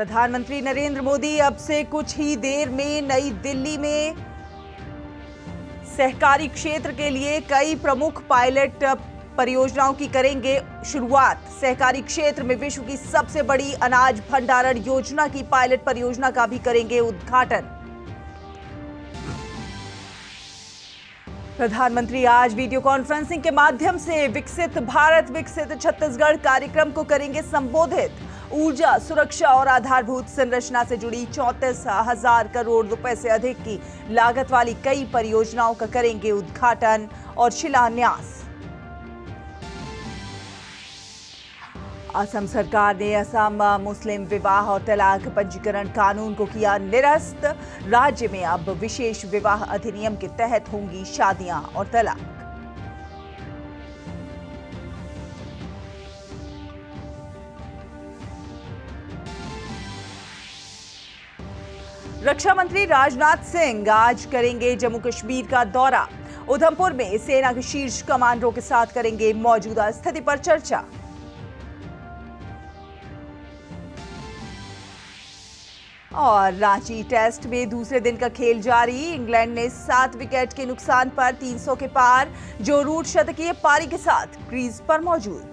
प्रधानमंत्री नरेंद्र मोदी अब से कुछ ही देर में नई दिल्ली में सहकारी क्षेत्र के लिए कई प्रमुख पायलट परियोजनाओं की करेंगे शुरुआत। सहकारी क्षेत्र में विश्व की सबसे बड़ी अनाज भंडारण योजना की पायलट परियोजना का भी करेंगे उद्घाटन। प्रधानमंत्री आज वीडियो कॉन्फ्रेंसिंग के माध्यम से विकसित भारत विकसित छत्तीसगढ़ कार्यक्रम को करेंगे संबोधित। ऊर्जा, सुरक्षा और आधारभूत संरचना से जुड़ी 34,000 करोड़ रुपए से अधिक की लागत वाली कई परियोजनाओं का करेंगे उद्घाटन और शिलान्यास। असम सरकार ने असम मुस्लिम विवाह और तलाक पंजीकरण कानून को किया निरस्त। राज्य में अब विशेष विवाह अधिनियम के तहत होंगी शादियां और तलाक। रक्षा मंत्री राजनाथ सिंह आज करेंगे जम्मू कश्मीर का दौरा। उधमपुर में सेना के शीर्ष कमांडरों के साथ करेंगे मौजूदा स्थिति पर चर्चा। और रांची टेस्ट में दूसरे दिन का खेल जारी। इंग्लैंड ने 7 विकेट के नुकसान पर 300 के पार। जो रूट शतकीय पारी के साथ क्रीज पर मौजूद।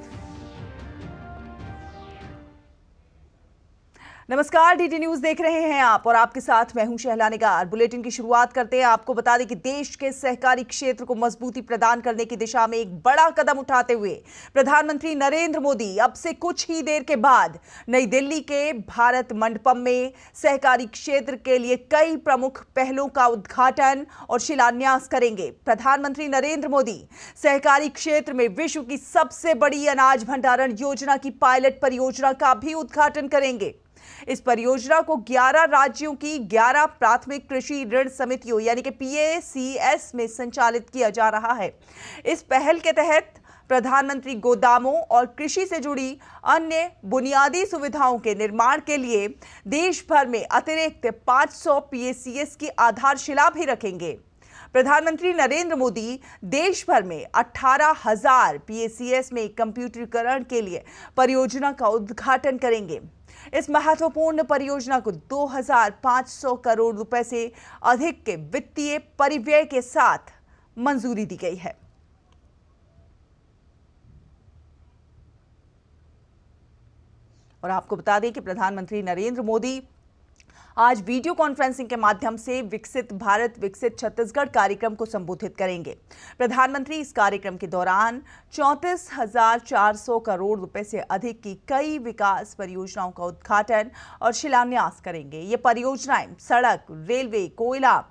नमस्कार, डीडी न्यूज देख रहे हैं आप और आपके साथ मैं हूं शहला निगार। बुलेटिन की शुरुआत करते हैं। आपको बता दें कि देश के सहकारी क्षेत्र को मजबूती प्रदान करने की दिशा में एक बड़ा कदम उठाते हुए प्रधानमंत्री नरेंद्र मोदी अब से कुछ ही देर के बाद नई दिल्ली के भारत मंडपम में सहकारी क्षेत्र के लिए कई प्रमुख पहलों का उद्घाटन और शिलान्यास करेंगे। प्रधानमंत्री नरेंद्र मोदी सहकारी क्षेत्र में विश्व की सबसे बड़ी अनाज भंडारण योजना की पायलट परियोजना का भी उद्घाटन करेंगे। इस परियोजना को 11 राज्यों की 11 प्राथमिक कृषि ऋण समितियों यानी कि PACS में संचालित किया जा रहा है। इस पहल के तहत प्रधानमंत्री गोदामों और कृषि से जुड़ी अन्य बुनियादी सुविधाओं के निर्माण के लिए देश भर में अतिरिक्त 500 PACS की आधारशिला भी रखेंगे। प्रधानमंत्री नरेंद्र मोदी देश भर में 18,000 PACS में कंप्यूटरीकरण के लिए परियोजना का उद्घाटन करेंगे। इस महत्वपूर्ण परियोजना को 2,500 करोड़ रुपए से अधिक के वित्तीय परिव्यय के साथ मंजूरी दी गई है। और आपको बता दें कि प्रधानमंत्री नरेंद्र मोदी आज वीडियो कॉन्फ्रेंसिंग के माध्यम से विकसित भारत विकसित छत्तीसगढ़ कार्यक्रम को संबोधित करेंगे। प्रधानमंत्री इस कार्यक्रम के दौरान 34,400 करोड़ रुपए से अधिक की कई विकास परियोजनाओं का उद्घाटन और शिलान्यास करेंगे। ये परियोजनाएं सड़क, रेलवे, कोयला,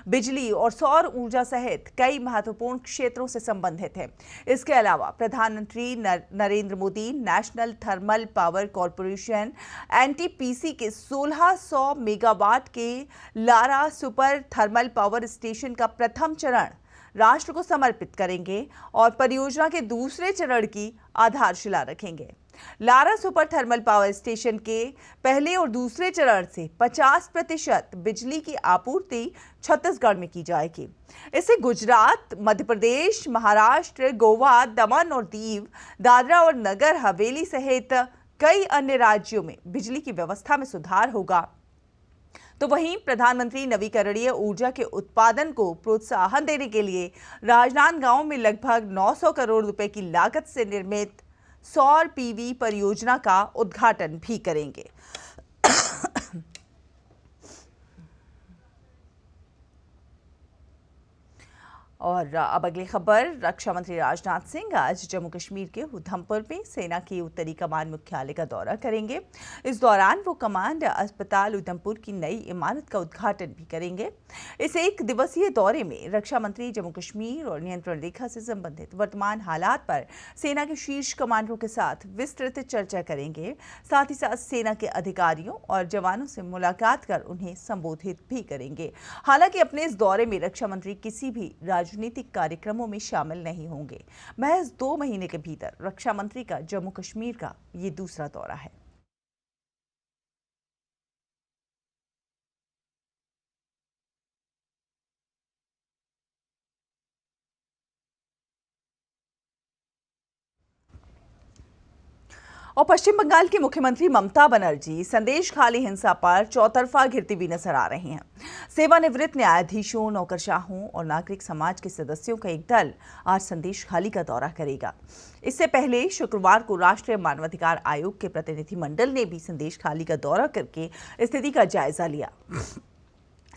बिजली और सौर ऊर्जा सहित कई महत्वपूर्ण क्षेत्रों से संबंधित है। इसके अलावा प्रधानमंत्री Narendra Modi national thermal power corporation NTPC के 1600 मेगावाट के Lara super thermal power station का प्रथम चरण राष्ट्र को समर्पित करेंगे और परियोजना के दूसरे चरण की आधारशिला रखेंगे। Lara super thermal power station के पहले और दूसरे चरण से 50% बिजली की आपूर्ति छत्तीसगढ़ में की जाएगी। इससे गुजरात, मध्य प्रदेश, महाराष्ट्र, गोवा, दमन और दीव, दादरा और नगर हवेली सहित कई अन्य राज्यों में बिजली की व्यवस्था में सुधार होगा। तो वहीं प्रधानमंत्री नवीकरणीय ऊर्जा के उत्पादन को प्रोत्साहन देने के लिए राजनांदगांव में लगभग 900 करोड़ रुपए की लागत से निर्मित सौर PV परियोजना का उद्घाटन भी करेंगे। और अब अगली खबर। रक्षा मंत्री राजनाथ सिंह आज जम्मू कश्मीर के उधमपुर में सेना की उत्तरी कमान मुख्यालय का दौरा करेंगे। इस दौरान वो कमांड अस्पताल उधमपुर की नई इमारत का उद्घाटन भी करेंगे। इस एक दिवसीय दौरे में रक्षा मंत्री जम्मू कश्मीर और नियंत्रण रेखा से संबंधित वर्तमान हालात पर सेना के शीर्ष कमांडरों के साथ विस्तृत चर्चा करेंगे। साथ ही साथ सेना के अधिकारियों और जवानों से मुलाकात कर उन्हें संबोधित भी करेंगे। हालांकि अपने इस दौरे में रक्षा मंत्री किसी भी राजनीतिक कार्यक्रमों में शामिल नहीं होंगे। महज 2 महीने के भीतर रक्षा मंत्री का जम्मू कश्मीर का ये दूसरा दौरा है। और पश्चिम बंगाल की मुख्यमंत्री ममता बनर्जी संदेशखाली हिंसा पर चौतरफा घिरती हुई नजर आ रही हैं। सेवानिवृत्त न्यायाधीशों, नौकरशाहों और नागरिक समाज के सदस्यों का एक दल आज संदेशखाली का दौरा करेगा। इससे पहले शुक्रवार को राष्ट्रीय मानवाधिकार आयोग के प्रतिनिधिमंडल ने भी संदेशखाली का दौरा करके स्थिति का जायजा लिया।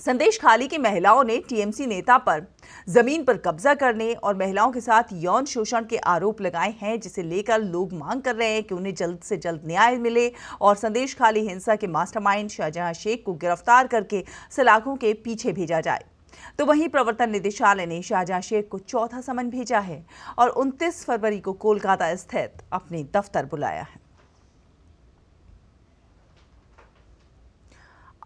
संदेशखाली की महिलाओं ने टीएमसी नेता पर जमीन पर कब्जा करने और महिलाओं के साथ यौन शोषण के आरोप लगाए हैं, जिसे लेकर लोग मांग कर रहे हैं कि उन्हें जल्द से जल्द न्याय मिले और संदेशखाली हिंसा के मास्टरमाइंड शाहजहां शेख को गिरफ्तार करके सलाखों के पीछे भेजा जाए। तो वहीं प्रवर्तन निदेशालय ने शाहजहां शेख को चौथा समन भेजा है और 29 फरवरी को कोलकाता स्थित अपने दफ्तर बुलाया है।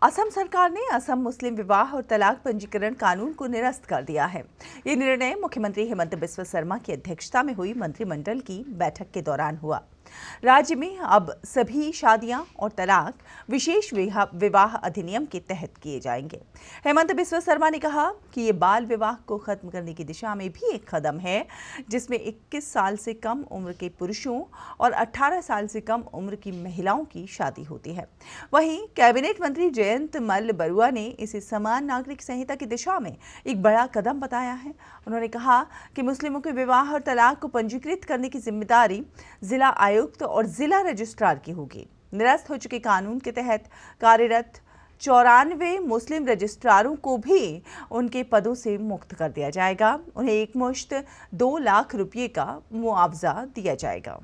असम सरकार ने असम मुस्लिम विवाह और तलाक पंजीकरण कानून को निरस्त कर दिया है। ये निर्णय मुख्यमंत्री हेमंत बिस्वा शर्मा की अध्यक्षता में हुई मंत्रिमंडल की बैठक के दौरान हुआ। राज्य में अब सभी शादियां और तलाक विशेष विवाह अधिनियम के तहत किए जाएंगे। हेमंत बिस्वा शर्मा ने कहा कि ये बाल विवाह को खत्म करने की दिशा में भी एक कदम है, जिसमें 21 साल से कम उम्र के पुरुषों और 18 साल से कम उम्र की महिलाओं की शादी होती है। वहीं कैबिनेट मंत्री जयंत मल्ल बरुआ ने इसे समान नागरिक संहिता की दिशा में एक बड़ा कदम बताया है। उन्होंने कहा कि मुस्लिमों के विवाह और तलाक को पंजीकृत करने की जिम्मेदारी जिला आयुक्त और जिला रजिस्ट्रार की होगी। निरस्त हो चुके कानून के तहत कार्यरत 94 मुस्लिम रजिस्ट्रारों को भी उनके पदों से मुक्त कर दिया जाएगा। उन्हें एकमुश्त 2 लाख रुपये का मुआवजा दिया जाएगा।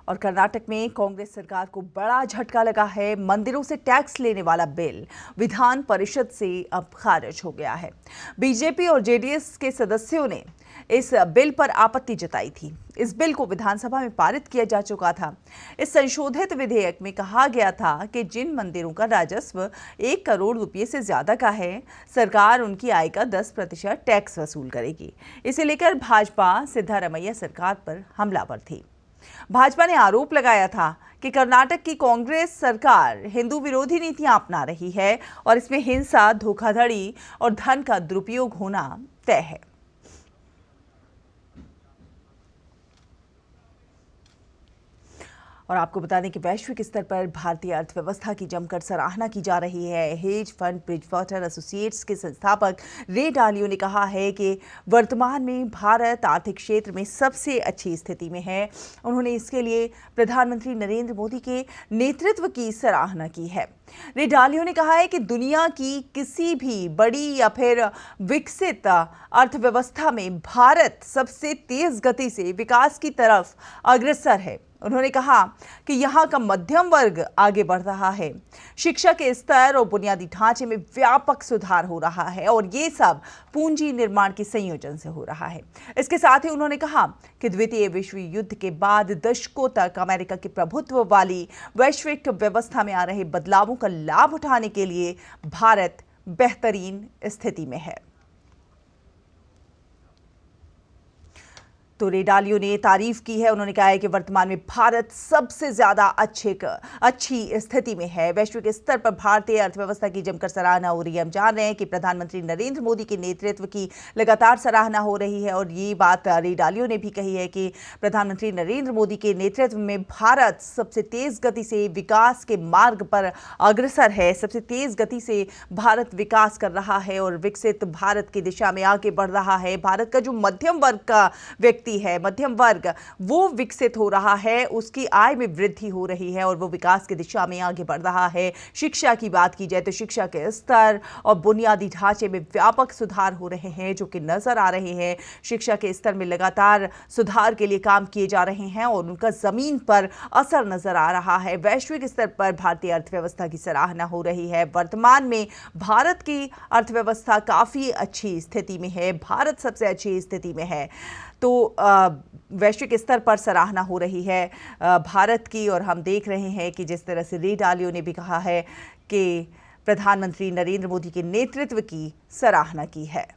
और कर्नाटक में कांग्रेस सरकार को बड़ा झटका लगा है। मंदिरों से टैक्स लेने वाला बिल विधान परिषद से अब खारिज हो गया है। बीजेपी और जेडीएस के सदस्यों ने इस बिल पर आपत्ति जताई थी। इस बिल को विधानसभा में पारित किया जा चुका था। इस संशोधित विधेयक में कहा गया था कि जिन मंदिरों का राजस्व 1 करोड़ रुपये से ज्यादा का है, सरकार उनकी आय का 10% टैक्स वसूल करेगी। इसे लेकर भाजपा सिद्धारमैया सरकार पर हमलावर थी। भाजपा ने आरोप लगाया था कि कर्नाटक की कांग्रेस सरकार हिंदू विरोधी नीतियां अपना रही है और इसमें हिंसा, धोखाधड़ी और धन का दुरुपयोग होना तय है। और आपको बता दें कि वैश्विक स्तर पर भारतीय अर्थव्यवस्था की जमकर सराहना की जा रही है। हेज फंड ब्रिजवाटर एसोसिएट्स के संस्थापक रे डालियो ने कहा है कि वर्तमान में भारत आर्थिक क्षेत्र में सबसे अच्छी स्थिति में है। उन्होंने इसके लिए प्रधानमंत्री नरेंद्र मोदी के नेतृत्व की सराहना की है। रे डालियो ने कहा है कि दुनिया की किसी भी बड़ी या फिर विकसित अर्थव्यवस्था में भारत सबसे तेज गति से विकास की तरफ अग्रसर है। उन्होंने कहा कि यहाँ का मध्यम वर्ग आगे बढ़ रहा है, शिक्षा के स्तर और बुनियादी ढांचे में व्यापक सुधार हो रहा है और ये सब पूंजी निर्माण के संयोजन से हो रहा है। इसके साथ ही उन्होंने कहा कि द्वितीय विश्व युद्ध के बाद दशकों तक अमेरिका के प्रभुत्व वाली वैश्विक व्यवस्था में आ रहे बदलावों का लाभ उठाने के लिए भारत बेहतरीन स्थिति में है। तो रे डालियो ने तारीफ की है। उन्होंने कहा है कि वर्तमान में भारत सबसे ज्यादा अच्छी स्थिति में है। वैश्विक स्तर पर भारतीय अर्थव्यवस्था की जमकर सराहना हो रही है। हम जान रहे हैं कि प्रधानमंत्री नरेंद्र मोदी के नेतृत्व की लगातार सराहना हो रही है और ये बात रे डालियो ने भी कही है कि प्रधानमंत्री नरेंद्र मोदी के नेतृत्व में भारत सबसे तेज गति से विकास के मार्ग पर अग्रसर है। सबसे तेज गति से भारत विकास कर रहा है और विकसित भारत की दिशा में आगे बढ़ रहा है। भारत का जो मध्यम वर्ग का व्यक्ति है, मध्यम वर्ग, वो विकसित हो रहा है, उसकी आय में वृद्धि हो रही है और वो विकास की दिशा में आगे बढ़ रहा है। शिक्षा की बात की जाए तो शिक्षा के स्तर और बुनियादी ढांचे में व्यापक सुधार हो रहे हैं जो कि नजर आ रहे हैं। शिक्षा के स्तर में लगातार सुधार के लिए काम किए जा रहे हैं और उनका जमीन पर असर नजर आ रहा है। वैश्विक स्तर पर भारतीय अर्थव्यवस्था की सराहना हो रही है। वर्तमान में भारत की अर्थव्यवस्था काफी अच्छी स्थिति में है, भारत सबसे अच्छी स्थिति में है। तो वैश्विक स्तर पर सराहना हो रही है भारत की और हम देख रहे हैं कि जिस तरह से रे डालियो ने भी कहा है कि प्रधानमंत्री नरेंद्र मोदी के नेतृत्व की सराहना की है।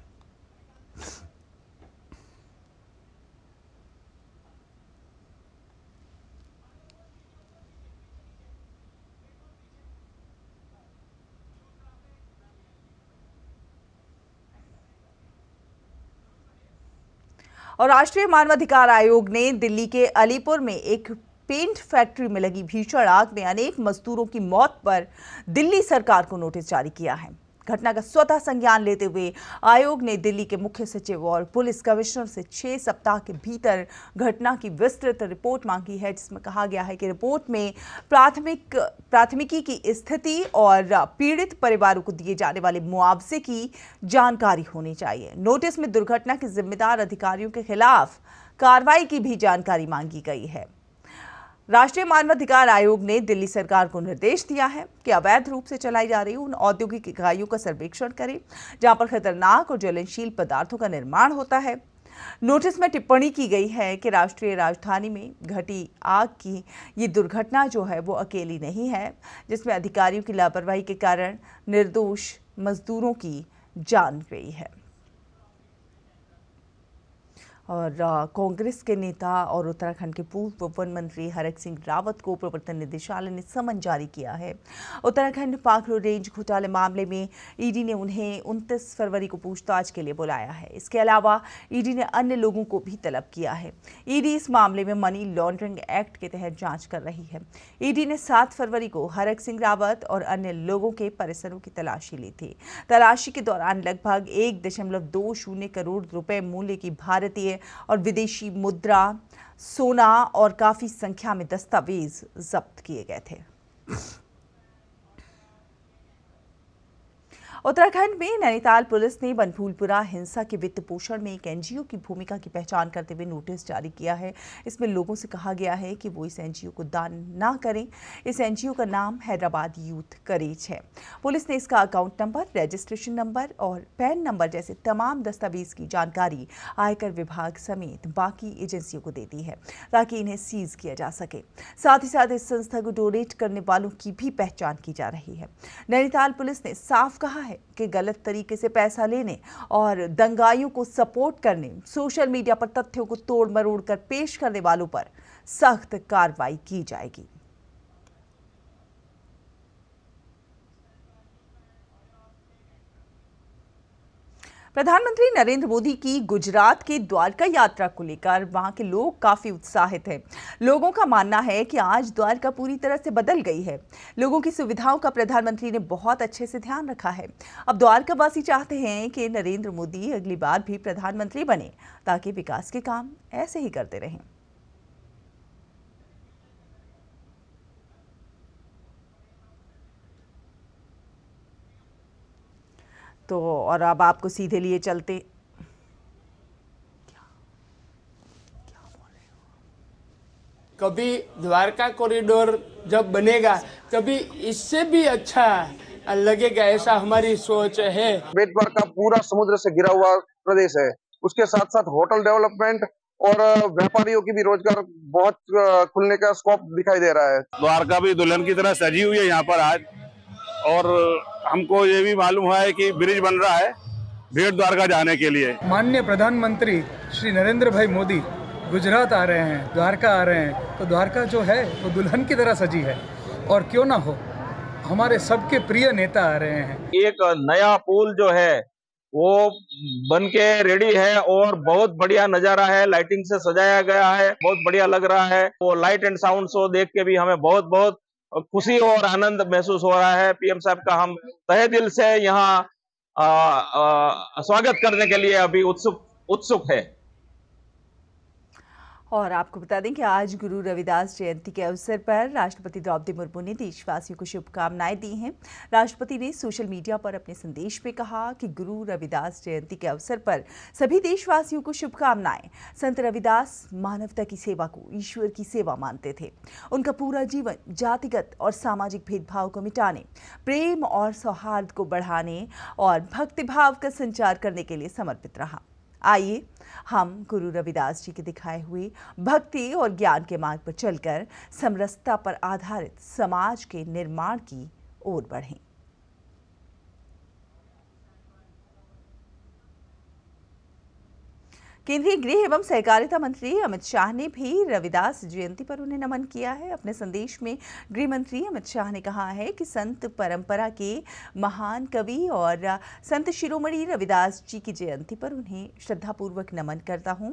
और राष्ट्रीय मानवाधिकार आयोग ने दिल्ली के अलीपुर में एक पेंट फैक्ट्री में लगी भीषण आग में अनेक मजदूरों की मौत पर दिल्ली सरकार को नोटिस जारी किया है। घटना का स्वतः संज्ञान लेते हुए आयोग ने दिल्ली के मुख्य सचिव और पुलिस कमिश्नर से 6 सप्ताह के भीतर घटना की विस्तृत रिपोर्ट मांगी है, जिसमें कहा गया है कि रिपोर्ट में प्राथमिकी की स्थिति और पीड़ित परिवारों को दिए जाने वाले मुआवजे की जानकारी होनी चाहिए। नोटिस में दुर्घटना के जिम्मेदार अधिकारियों के खिलाफ कार्रवाई की भी जानकारी मांगी गई है। राष्ट्रीय मानवाधिकार आयोग ने दिल्ली सरकार को निर्देश दिया है कि अवैध रूप से चलाई जा रही उन औद्योगिक इकाइयों का सर्वेक्षण करें जहां पर खतरनाक और ज्वलनशील पदार्थों का निर्माण होता है। नोटिस में टिप्पणी की गई है कि राष्ट्रीय राजधानी में घटी आग की ये दुर्घटना जो है वो अकेली नहीं है, जिसमें अधिकारियों की लापरवाही के कारण निर्दोष मजदूरों की जान गई है। और कांग्रेस के नेता और उत्तराखंड के पूर्व वन मंत्री हरक सिंह रावत को प्रवर्तन निदेशालय ने समन जारी किया है। उत्तराखंड पाखरू रेंज घोटाले मामले में ईडी ने उन्हें 29 फरवरी को पूछताछ के लिए बुलाया है। इसके अलावा ईडी ने अन्य लोगों को भी तलब किया है। ईडी इस मामले में मनी लॉन्ड्रिंग एक्ट के तहत जांच कर रही है। ईडी ने 7 फरवरी को हरक सिंह रावत और अन्य लोगों के परिसरों की तलाशी ली थी। तलाशी के दौरान लगभग 1.20 करोड़ रुपए मूल्य की भारतीय और विदेशी मुद्रा, सोना और काफी संख्या में दस्तावेज जब्त किए गए थे। उत्तराखंड में नैनीताल पुलिस ने बनभूलपुरा हिंसा के वित्त पोषण में एक एनजीओ की भूमिका की पहचान करते हुए नोटिस जारी किया है। इसमें लोगों से कहा गया है कि वो इस एनजीओ को दान ना करें। इस एनजीओ का नाम हैदराबाद यूथ करेज है। पुलिस ने इसका अकाउंट नंबर, रजिस्ट्रेशन नंबर और पैन नंबर जैसे तमाम दस्तावेज की जानकारी आयकर विभाग समेत बाकी एजेंसियों को दे दी है ताकि इन्हें सीज किया जा सके। साथ ही साथ इस संस्था को डोनेट करने वालों की भी पहचान की जा रही है। नैनीताल पुलिस ने साफ कहा है कि गलत तरीके से पैसा लेने और दंगाइयों को सपोर्ट करने, सोशल मीडिया पर तथ्यों को तोड़ मरोड़ कर पेश करने वालों पर सख्त कार्रवाई की जाएगी। प्रधानमंत्री नरेंद्र मोदी की गुजरात की द्वारका यात्रा को लेकर वहां के लोग काफी उत्साहित हैं। लोगों का मानना है कि आज द्वारका पूरी तरह से बदल गई है। लोगों की सुविधाओं का प्रधानमंत्री ने बहुत अच्छे से ध्यान रखा है। अब द्वारकावासी चाहते हैं कि नरेंद्र मोदी अगली बार भी प्रधानमंत्री बने ताकि विकास के काम ऐसे ही करते रहें। तो और अब आपको सीधे लिए चलते कभी द्वारका कॉरिडोर जब बनेगा कभी इससे भी अच्छा लगेगा, ऐसा हमारी सोच है। बेट द्वारका पूरा समुद्र से घिरा हुआ प्रदेश है। उसके साथ साथ होटल डेवलपमेंट और व्यापारियों की भी रोजगार बहुत खुलने का स्कोप दिखाई दे रहा है। द्वारका भी दुल्हन की तरह सजी हुई है यहाँ पर आज, और हमको ये भी मालूम है कि ब्रिज बन रहा है भेट द्वारका जाने के लिए। माननीय प्रधानमंत्री श्री नरेंद्र भाई मोदी गुजरात आ रहे हैं, द्वारका आ रहे हैं, तो द्वारका जो है वो दुल्हन की तरह सजी है। और क्यों ना हो, हमारे सबके प्रिय नेता आ रहे हैं। एक नया पुल जो है वो बन के रेडी है और बहुत बढ़िया नजारा है, लाइटिंग से सजाया गया है, बहुत बढ़िया लग रहा है। वो लाइट एंड साउंड शो देख के भी हमें बहुत बहुत खुशी और आनंद महसूस हो रहा है। पीएम साहब का हम तहे दिल से यहाँ स्वागत करने के लिए अभी उत्सुक है। और आपको बता दें कि आज गुरु रविदास जयंती के अवसर पर राष्ट्रपति द्रौपदी मुर्मू ने देशवासियों को शुभकामनाएं दी हैं। राष्ट्रपति ने सोशल मीडिया पर अपने संदेश में कहा कि गुरु रविदास जयंती के अवसर पर सभी देशवासियों को शुभकामनाएं। संत रविदास मानवता की सेवा को ईश्वर की सेवा मानते थे। उनका पूरा जीवन जातिगत और सामाजिक भेदभाव को मिटाने, प्रेम और सौहार्द को बढ़ाने और भक्तिभाव का संचार करने के लिए समर्पित रहा। आइए हम गुरु रविदास जी के दिखाए हुए भक्ति और ज्ञान के मार्ग पर चलकर समरसता पर आधारित समाज के निर्माण की ओर बढ़ें। केंद्रीय गृह एवं सहकारिता मंत्री अमित शाह ने भी रविदास जयंती पर उन्हें नमन किया है। अपने संदेश में गृह मंत्री अमित शाह ने कहा है कि संत परंपरा के महान कवि और संत शिरोमणि रविदास जी की जयंती पर उन्हें श्रद्धापूर्वक नमन करता हूं।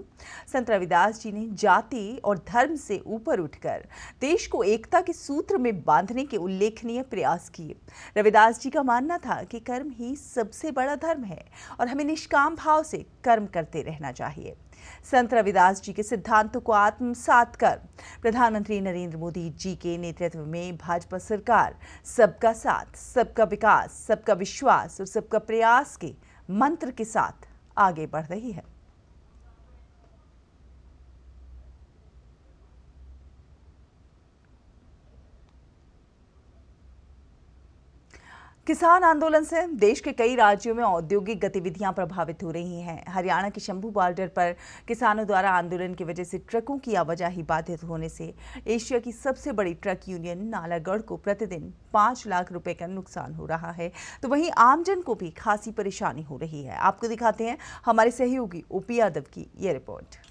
संत रविदास जी ने जाति और धर्म से ऊपर उठकर देश को एकता के सूत्र में बांधने के उल्लेखनीय प्रयास किए। रविदास जी का मानना था कि कर्म ही सबसे बड़ा धर्म है और हमें निष्काम भाव से कर्म करते रहना चाहिए। संत रविदास जी के सिद्धांतों को आत्मसात कर प्रधानमंत्री नरेंद्र मोदी जी के नेतृत्व में भाजपा सरकार सबका साथ, सबका विकास, सबका विश्वास और सबका प्रयास के मंत्र के साथ आगे बढ़ रही है। किसान आंदोलन से देश के कई राज्यों में औद्योगिक गतिविधियां प्रभावित हो रही हैं। हरियाणा के शंभू बॉर्डर पर किसानों द्वारा आंदोलन की वजह से ट्रकों की आवाजाही बाधित होने से एशिया की सबसे बड़ी ट्रक यूनियन नालागढ़ को प्रतिदिन 5 लाख रुपए का नुकसान हो रहा है, तो वहीं आमजन को भी खासी परेशानी हो रही है। आपको दिखाते हैं हमारे सहयोगी ओपी यादव की ये रिपोर्ट।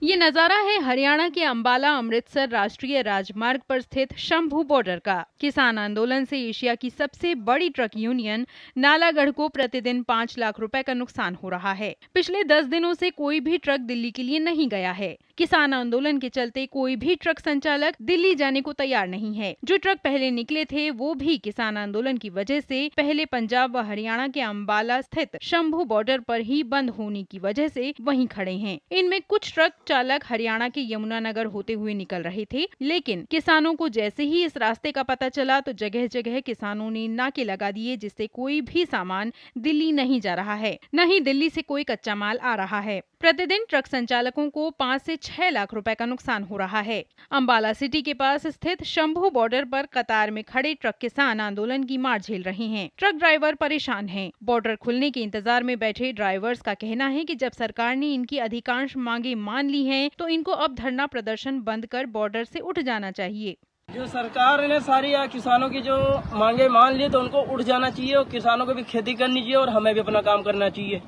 ये नजारा है हरियाणा के अंबाला अमृतसर राष्ट्रीय राजमार्ग पर स्थित शंभू बॉर्डर का। किसान आंदोलन से एशिया की सबसे बड़ी ट्रक यूनियन नालागढ़ को प्रतिदिन 5 लाख रुपए का नुकसान हो रहा है। पिछले 10 दिनों से कोई भी ट्रक दिल्ली के लिए नहीं गया है। किसान आंदोलन के चलते कोई भी ट्रक संचालक दिल्ली जाने को तैयार नहीं है। जो ट्रक पहले निकले थे वो भी किसान आंदोलन की वजह से पहले पंजाब व हरियाणा के अंबाला स्थित शंभू बॉर्डर पर ही बंद होने की वजह से वहीं खड़े हैं। इनमें कुछ ट्रक चालक हरियाणा के यमुनानगर होते हुए निकल रहे थे, लेकिन किसानों को जैसे ही इस रास्ते का पता चला तो जगह जगह किसानों ने नाके लगा दिए, जिससे कोई भी सामान दिल्ली नहीं जा रहा है, न ही दिल्ली से कोई कच्चा माल आ रहा है। प्रतिदिन ट्रक संचालकों को 5 से 6 लाख रुपए का नुकसान हो रहा है। अंबाला सिटी के पास स्थित शंभू बॉर्डर पर कतार में खड़े ट्रक किसान आंदोलन की मार झेल रहे हैं। ट्रक ड्राइवर परेशान हैं। बॉर्डर खुलने के इंतजार में बैठे ड्राइवर्स का कहना है कि जब सरकार ने इनकी अधिकांश मांगे मान ली हैं, तो इनको अब धरना प्रदर्शन बंद कर बॉर्डर से उठ जाना चाहिए। जो सरकार ने सारी किसानों की जो मांगे मान ली तो उनको उठ जाना चाहिए और किसानों को भी खेती करनी चाहिए और हमें भी अपना काम करना चाहिए।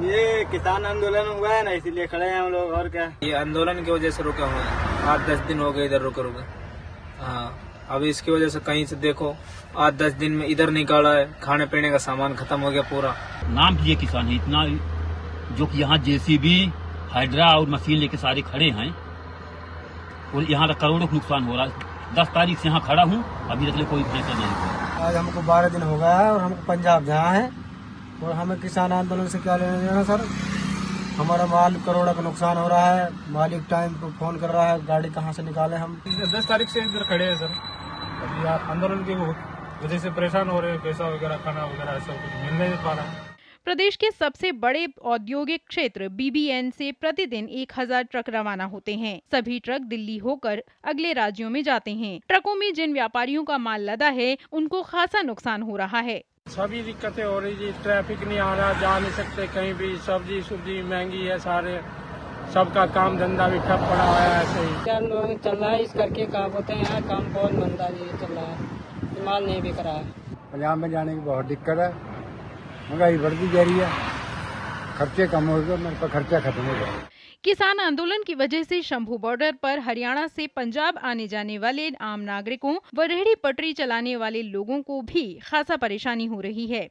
ये किसान आंदोलन हुआ है ना, इसीलिए खड़े हैं हम लोग। और क्या, ये आंदोलन की वजह से रुका हुआ है। 8-10 दिन हो गए इधर रुके। हाँ, अब इसकी वजह से कहीं से देखो 8-10 दिन में इधर निकाला है, खाने पीने का सामान खत्म हो गया पूरा। नाम किए किसान है इतना, जो कि यहाँ जेसीबी हाइड्रा और मशीन लेके सारे खड़े हैं और यहाँ तक करोड़ों का नुकसान हो रहा है। 10 तारीख से यहाँ खड़ा हूँ, अभी तक कोई फैसला नहीं हुआ। आज हमको 12 दिन हो गया है और हमको पंजाब जाना है और हमें किसान आंदोलन से क्या लेना देना सर। हमारा माल करोड़ों का नुकसान हो रहा है। मालिक टाइम को फोन कर रहा है, गाड़ी कहाँ से निकाले हम। 10 तारीख से इधर खड़े हैं सर। अभी आंदोलन की वजह से परेशान हो रहे हैं, पैसा वगैरह खाना वगैरह सब कुछ मिल नहीं पा रहा है। प्रदेश के सबसे बड़े औद्योगिक क्षेत्र बीबीएन से प्रतिदिन 1000 ट्रक रवाना होते हैं। सभी ट्रक दिल्ली होकर अगले राज्यों में जाते हैं। ट्रकों में जिन व्यापारियों का माल लदा है उनको खासा नुकसान हो रहा है। सभी दिक्कतें हो रही जी, ट्रैफिक नहीं आ रहा, जा नहीं सकते कहीं भी, सब्जी महंगी है, सारे सबका काम धंधा भी ठप पड़ा हुआ है। ऐसे ही चल रहा है, इस करके काम होते हैं, काम बहुत मंदा जी चल रहा है, माल नहीं बिक रहा है। पंजाब में जाने की बहुत दिक्कत है, महंगाई बढ़ती जा रही है, खर्चे कम हो गए, मेरे पास खर्चा खत्म हो गया। किसान आंदोलन की वजह से शंभू बॉर्डर पर हरियाणा से पंजाब आने जाने वाले आम नागरिकों व रेहड़ी पटरी चलाने वाले लोगों को भी खासा परेशानी हो रही है।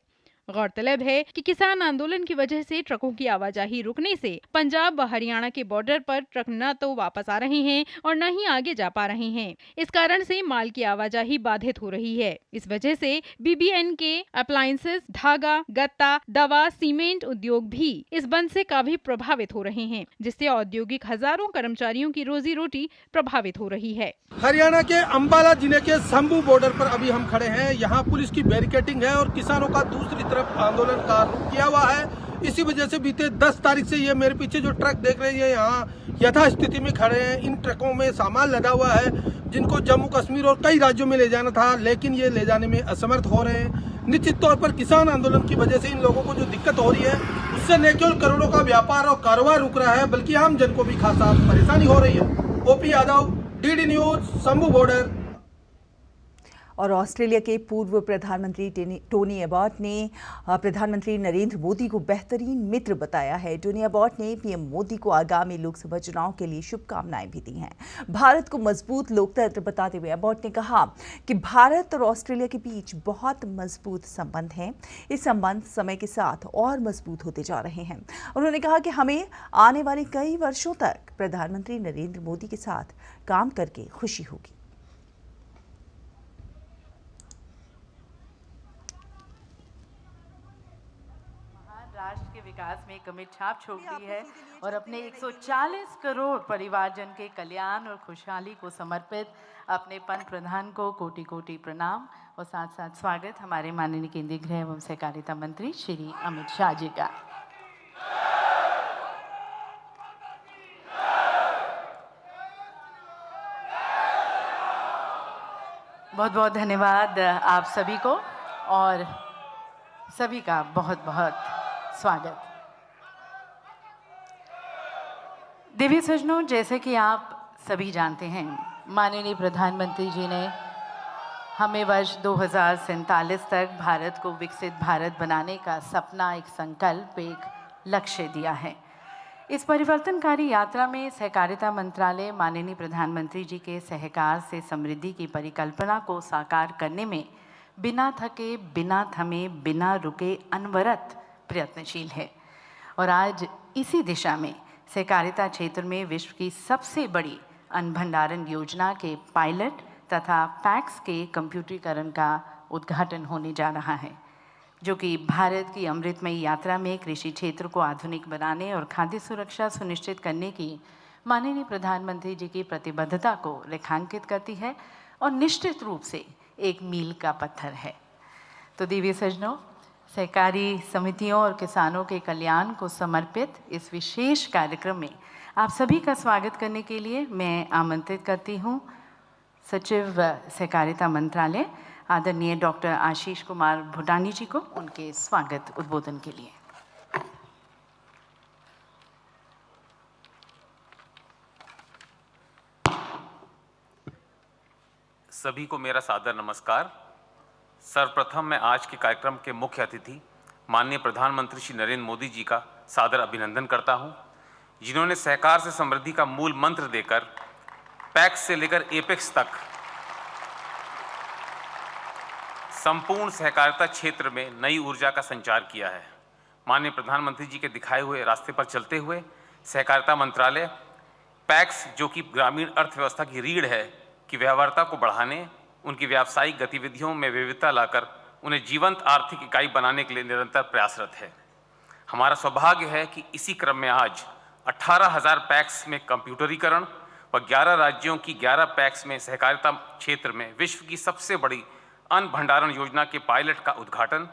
गौरतलब है कि किसान आंदोलन की वजह से ट्रकों की आवाजाही रुकने से पंजाब व हरियाणा के बॉर्डर पर ट्रक न तो वापस आ रहे हैं और न ही आगे जा पा रहे हैं। इस कारण से माल की आवाजाही बाधित हो रही है। इस वजह से बीबीएन के अप्लायंसेस, धागा, गत्ता, दवा, सीमेंट उद्योग भी इस बंद से काफी प्रभावित हो रहे हैं, जिससे औद्योगिक हजारों कर्मचारियों की रोजी रोटी प्रभावित हो रही है। हरियाणा के अंबाला जिले के शंभू बॉर्डर पर अभी हम खड़े हैं। यहाँ पुलिस की बैरिकेडिंग है और किसानों का दूसरी तरफ आंदोलन का रुख किया हुआ है। इसी वजह से बीते 10 तारीख से ये मेरे पीछे जो ट्रक देख रहे हैं यहाँ यथास्थिति में खड़े हैं। इन ट्रकों में सामान लदा हुआ है जिनको जम्मू कश्मीर और कई राज्यों में ले जाना था, लेकिन ये ले जाने में असमर्थ हो रहे हैं। निश्चित तौर पर किसान आंदोलन की वजह से इन लोगों को जो दिक्कत हो रही है उससे न केवल करोड़ों का व्यापार और कारोबार रुक रहा है, बल्कि आम जन को भी खासा परेशानी हो रही है। OP Yadav, DD news, Shambhu border. और ऑस्ट्रेलिया के पूर्व प्रधानमंत्री टोनी अबॉट ने प्रधानमंत्री नरेंद्र मोदी को बेहतरीन मित्र बताया है। टोनी अबॉट ने पीएम मोदी को आगामी लोकसभा चुनाव के लिए शुभकामनाएं भी दी हैं। भारत को मजबूत लोकतंत्र बताते हुए अबॉट ने कहा कि भारत और ऑस्ट्रेलिया के बीच बहुत मजबूत संबंध हैं। ये संबंध समय के साथ और मजबूत होते जा रहे हैं। उन्होंने कहा कि हमें आने वाले कई वर्षों तक प्रधानमंत्री नरेंद्र मोदी के साथ काम करके खुशी होगी। राष्ट्र के विकास में एक अमिट छाप छोड़ दी है और अपने 140 करोड़ परिवारजन के कल्याण और खुशहाली को समर्पित अपने पंत प्रधान को कोटि कोटि प्रणाम और साथ साथ स्वागत हमारे माननीय केंद्रीय गृह एवं सहकारिता मंत्री श्री अमित शाह जी का। बहुत बहुत धन्यवाद आप सभी को और सभी का बहुत बहुत स्वागत। देवी सज्जनों, जैसे कि आप सभी जानते हैं, माननीय प्रधानमंत्री जी ने हमें वर्ष 2047 तक भारत को विकसित भारत बनाने का सपना, एक संकल्प, एक लक्ष्य दिया है। इस परिवर्तनकारी यात्रा में सहकारिता मंत्रालय माननीय प्रधानमंत्री जी के सहकार से समृद्धि की परिकल्पना को साकार करने में बिना थके, बिना थमे, बिना रुके अनवरत प्रयत्नशील है और आज इसी दिशा में सहकारिता क्षेत्र में विश्व की सबसे बड़ी अन्न भंडारण योजना के पायलट तथा पैक्स के कंप्यूटरीकरण का उद्घाटन होने जा रहा है, जो कि भारत की अमृतमयी यात्रा में कृषि क्षेत्र को आधुनिक बनाने और खाद्य सुरक्षा सुनिश्चित करने की माननीय प्रधानमंत्री जी की प्रतिबद्धता को रेखांकित करती है और निश्चित रूप से एक मील का पत्थर है। तो देवी सज्जनों, सहकारी समितियों और किसानों के कल्याण को समर्पित इस विशेष कार्यक्रम में आप सभी का स्वागत करने के लिए मैं आमंत्रित करती हूँ सचिव सहकारिता मंत्रालय आदरणीय डॉक्टर आशीष कुमार भूटानी जी को उनके स्वागत उद्बोधन के लिए। सभी को मेरा सादर नमस्कार। सर्वप्रथम मैं आज के कार्यक्रम के मुख्य अतिथि माननीय प्रधानमंत्री श्री नरेंद्र मोदी जी का सादर अभिनंदन करता हूं, जिन्होंने सहकार से समृद्धि का मूल मंत्र देकर पैक्स से लेकर एपेक्स तक संपूर्ण सहकारिता क्षेत्र में नई ऊर्जा का संचार किया है। माननीय प्रधानमंत्री जी के दिखाए हुए रास्ते पर चलते हुए सहकारिता मंत्रालय पैक्स, जो कि ग्रामीण अर्थव्यवस्था की रीढ़ है, की व्यवहार्यता को बढ़ाने, उनकी व्यावसायिक गतिविधियों में विविधता लाकर उन्हें जीवंत आर्थिक इकाई बनाने के लिए निरंतर प्रयासरत है। हमारा सौभाग्य है कि इसी क्रम में आज 18,000 पैक्स में कंप्यूटरीकरण व 11 राज्यों की 11 पैक्स में सहकारिता क्षेत्र में विश्व की सबसे बड़ी अन्न भंडारण योजना के पायलट का उद्घाटन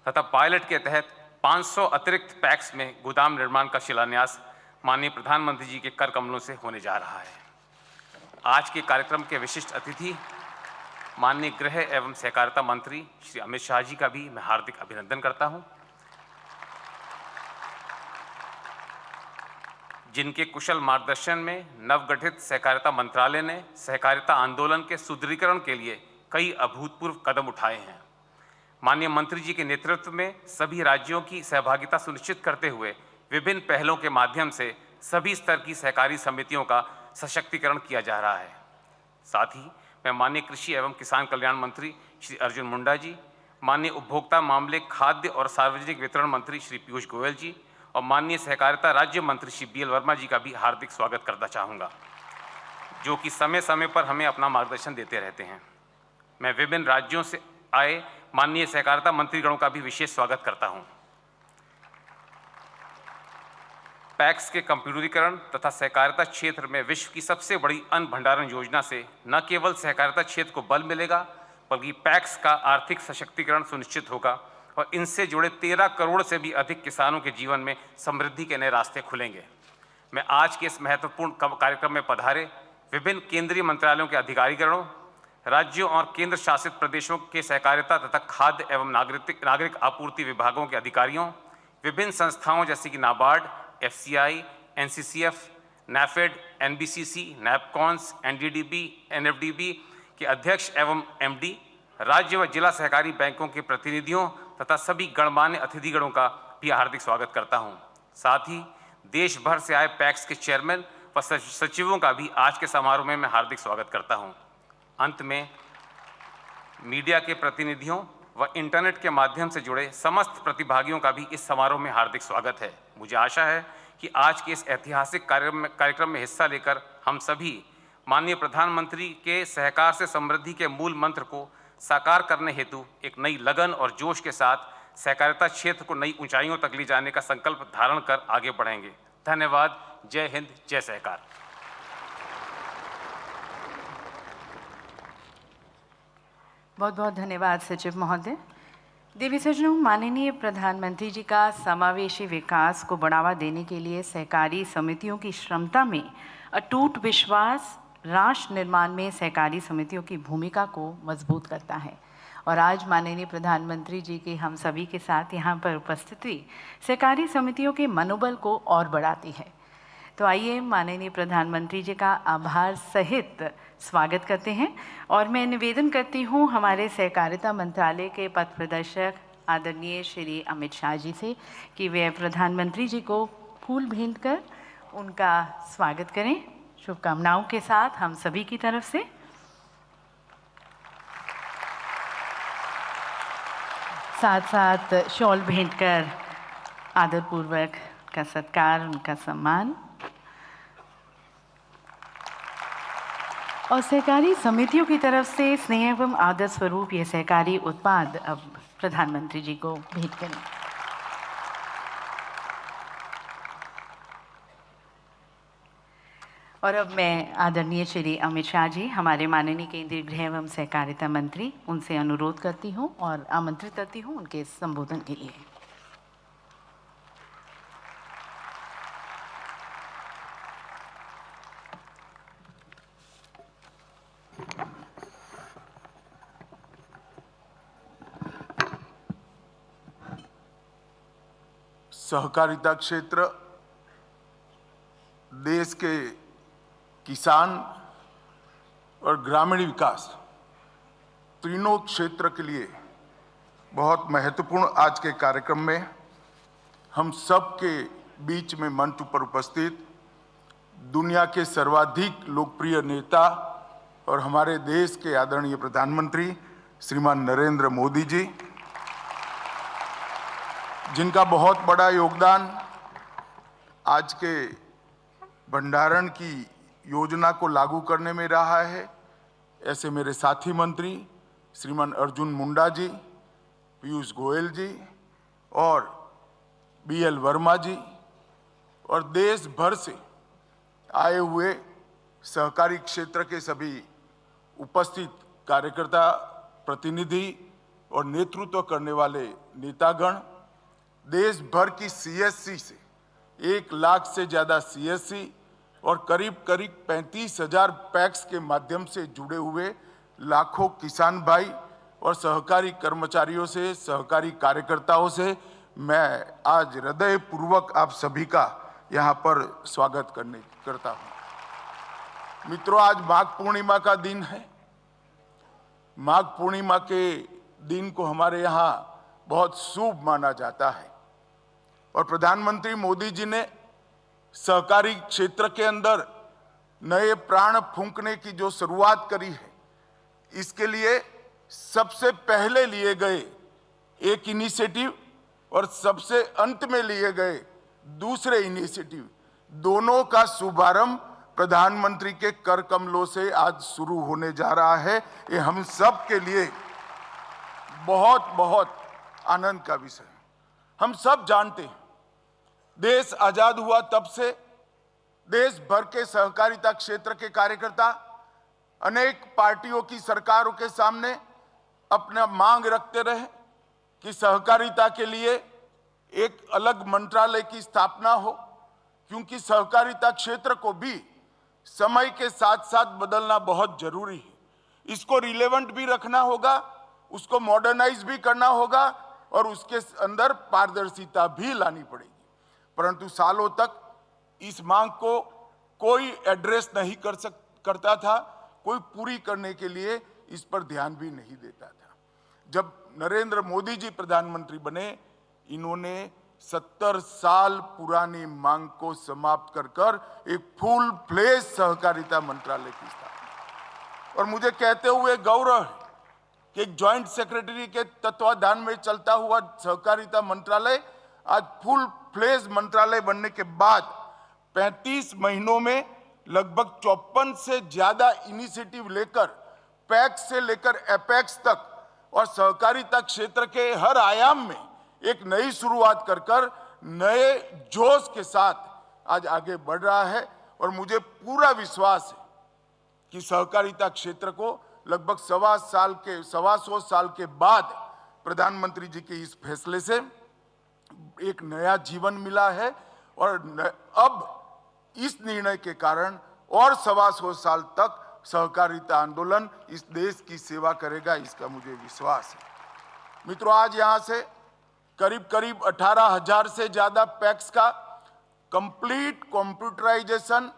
तथा पायलट के तहत 500 अतिरिक्त पैक्स में गोदाम निर्माण का शिलान्यास माननीय प्रधानमंत्री जी के कर कमलों से होने जा रहा है। आज के कार्यक्रम के विशिष्ट अतिथि माननीय गृह एवं सहकारिता मंत्री श्री अमित शाह जी का भी मैं हार्दिक अभिनंदन करता हूं, जिनके कुशल मार्गदर्शन में नवगठित सहकारिता मंत्रालय ने सहकारिता आंदोलन के सुदृढ़ीकरण के लिए कई अभूतपूर्व कदम उठाए हैं। माननीय मंत्री जी के नेतृत्व में सभी राज्यों की सहभागिता सुनिश्चित करते हुए विभिन्न पहलों के माध्यम से सभी स्तर की सहकारी समितियों का सशक्तिकरण किया जा रहा है। साथ ही मैं माननीय कृषि एवं किसान कल्याण मंत्री श्री अर्जुन मुंडा जी, माननीय उपभोक्ता मामले, खाद्य और सार्वजनिक वितरण मंत्री श्री पीयूष गोयल जी और माननीय सहकारिता राज्य मंत्री श्री BL वर्मा जी का भी हार्दिक स्वागत करना चाहूँगा, जो कि समय समय पर हमें अपना मार्गदर्शन देते रहते हैं। मैं विभिन्न राज्यों से आए माननीय सहकारिता मंत्रीगणों का भी विशेष स्वागत करता हूं। पैक्स के कंप्यूटरीकरण तथा सहकारिता क्षेत्र में विश्व की सबसे बड़ी अन्न भंडारण योजना से न केवल सहकारिता क्षेत्र को बल मिलेगा, बल्कि पैक्स का आर्थिक सशक्तिकरण सुनिश्चित होगा और इनसे जुड़े 13 करोड़ से भी अधिक किसानों के जीवन में समृद्धि के नए रास्ते खुलेंगे। मैं आज के इस महत्वपूर्ण कार्यक्रम में पधारे विभिन्न केंद्रीय मंत्रालयों के अधिकारीगणों, राज्यों और केंद्र शासित प्रदेशों के सहकारिता तथा खाद्य एवं नागरिक आपूर्ति विभागों के अधिकारियों, विभिन्न संस्थाओं जैसे कि NABARD, FCI, NCCF, NAFED, NBCC, NAPCONS, NDDB, NFDB के अध्यक्ष एवं MD, राज्य व जिला सहकारी बैंकों के प्रतिनिधियों तथा सभी गणमान्य अतिथिगणों का भी हार्दिक स्वागत करता हूं। साथ ही देश भर से आए पैक्स के चेयरमैन व सचिवों का भी आज के समारोह में मैं हार्दिक स्वागत करता हूं। अंत में मीडिया के प्रतिनिधियों व इंटरनेट के माध्यम से जुड़े समस्त प्रतिभागियों का भी इस समारोह में हार्दिक स्वागत है। मुझे आशा है कि आज के इस ऐतिहासिक कार्यक्रम में हिस्सा लेकर हम सभी माननीय प्रधानमंत्री के सहकार से समृद्धि के मूल मंत्र को साकार करने हेतु एक नई लगन और जोश के साथ सहकारिता क्षेत्र को नई ऊंचाइयों तक ले जाने का संकल्प धारण कर आगे बढ़ेंगे। धन्यवाद। जय हिंद, जय सहकार। बहुत बहुत धन्यवाद सचिव महोदय। देवी सज्जनों, माननीय प्रधानमंत्री जी का समावेशी विकास को बढ़ावा देने के लिए सहकारी समितियों की क्षमता में अटूट विश्वास राष्ट्र निर्माण में सहकारी समितियों की भूमिका को मजबूत करता है और आज माननीय प्रधानमंत्री जी की हम सभी के साथ यहाँ पर उपस्थिति सहकारी समितियों के मनोबल को और बढ़ाती है। तो आइए माननीय प्रधानमंत्री जी का आभार सहित स्वागत करते हैं और मैं निवेदन करती हूँ हमारे सहकारिता मंत्रालय के पथ प्रदर्शक आदरणीय श्री अमित शाह जी से कि वे प्रधानमंत्री जी को फूल भेंट कर उनका स्वागत करें। शुभकामनाओं के साथ हम सभी की तरफ से। साथ साथ शॉल भेंट कर आदरपूर्वक का सत्कार, उनका सम्मान। और सहकारी समितियों की तरफ से स्नेह एवं आदर स्वरूप ये सहकारी उत्पाद अब प्रधानमंत्री जी को भेंट करें। और अब मैं आदरणीय श्री अमित शाह जी, हमारे माननीय केंद्रीय गृह एवं सहकारिता मंत्री, उनसे अनुरोध करती हूं और आमंत्रित करती हूं उनके संबोधन के लिए। सहकारिता क्षेत्र देश के किसान और ग्रामीण विकास तीनों क्षेत्र के लिए बहुत महत्वपूर्ण आज के कार्यक्रम में हम सब के बीच में मंच पर उपस्थित दुनिया के सर्वाधिक लोकप्रिय नेता और हमारे देश के आदरणीय प्रधानमंत्री श्रीमान नरेंद्र मोदी जी, जिनका बहुत बड़ा योगदान आज के भंडारण की योजना को लागू करने में रहा है, ऐसे मेरे साथी मंत्री श्रीमान अर्जुन मुंडा जी, पीयूष गोयल जी और BL वर्मा जी और देश भर से आए हुए सहकारी क्षेत्र के सभी उपस्थित कार्यकर्ता, प्रतिनिधि और नेतृत्व करने वाले नेतागण, देश भर की CSC से 1 लाख से ज़्यादा CSC और करीब 35,000 पैक्स के माध्यम से जुड़े हुए लाखों किसान भाई और सहकारी कर्मचारियों से, सहकारी कार्यकर्ताओं से मैं आज हृदयपूर्वक आप सभी का यहाँ पर स्वागत करता हूँ। मित्रों, आज माघ पूर्णिमा का दिन है। माघ पूर्णिमा के दिन को हमारे यहाँ बहुत शुभ माना जाता है और प्रधानमंत्री मोदी जी ने सहकारी क्षेत्र के अंदर नए प्राण फूंकने की जो शुरुआत करी है, इसके लिए सबसे पहले लिए गए एक इनिशिएटिव और सबसे अंत में लिए गए दूसरे इनिशिएटिव, दोनों का शुभारंभ प्रधानमंत्री के कर कमलों से आज शुरू होने जा रहा है। ये हम सब के लिए बहुत बहुत आनंद का विषय है। हम सब जानते हैं, देश आजाद हुआ तब से देश भर के सहकारिता क्षेत्र के कार्यकर्ता अनेक पार्टियों की सरकारों के सामने अपना मांग रखते रहे कि सहकारिता के लिए एक अलग मंत्रालय की स्थापना हो, क्योंकि सहकारिता क्षेत्र को भी समय के साथ साथ बदलना बहुत जरूरी है। इसको रिलेवेंट भी रखना होगा, उसको मॉडर्नाइज भी करना होगा और उसके अंदर पारदर्शिता भी लानी पड़ेगी। परंतु सालों तक इस मांग को कोई एड्रेस नहीं करता था, कोई पूरी करने के लिए इस पर ध्यान भी नहीं देता था। जब नरेंद्र मोदी जी प्रधानमंत्री बने, इन्होंने 70 साल पुरानी मांग को समाप्त कर एक फुल फ्लेज सहकारिता मंत्रालय की स्थापना। और मुझे कहते हुए गौरव है कि एक ज्वाइंट सेक्रेटरी के तत्वाधान में चलता हुआ सहकारिता मंत्रालय आज फुल फ्लेज मंत्रालय बनने के बाद 35 महीनों में लगभग 54 से ज्यादा इनिशिएटिव लेकर पैक्स से लेकर एपेक्स तक और सहकारिता क्षेत्र के हर आयाम में एक नई शुरुआत कर नए जोश के साथ आज आगे बढ़ रहा है। और मुझे पूरा विश्वास है कि सहकारिता क्षेत्र को लगभग 125 साल के बाद प्रधानमंत्री जी के इस फैसले से एक नया जीवन मिला है और अब इस निर्णय के कारण और 125 साल तक सहकारिता आंदोलन इस देश की सेवा करेगा, इसका मुझे विश्वास है। मित्रों, आज यहां से करीब 18,000 से ज्यादा पैक्स का कंप्लीट कंप्यूटराइजेशन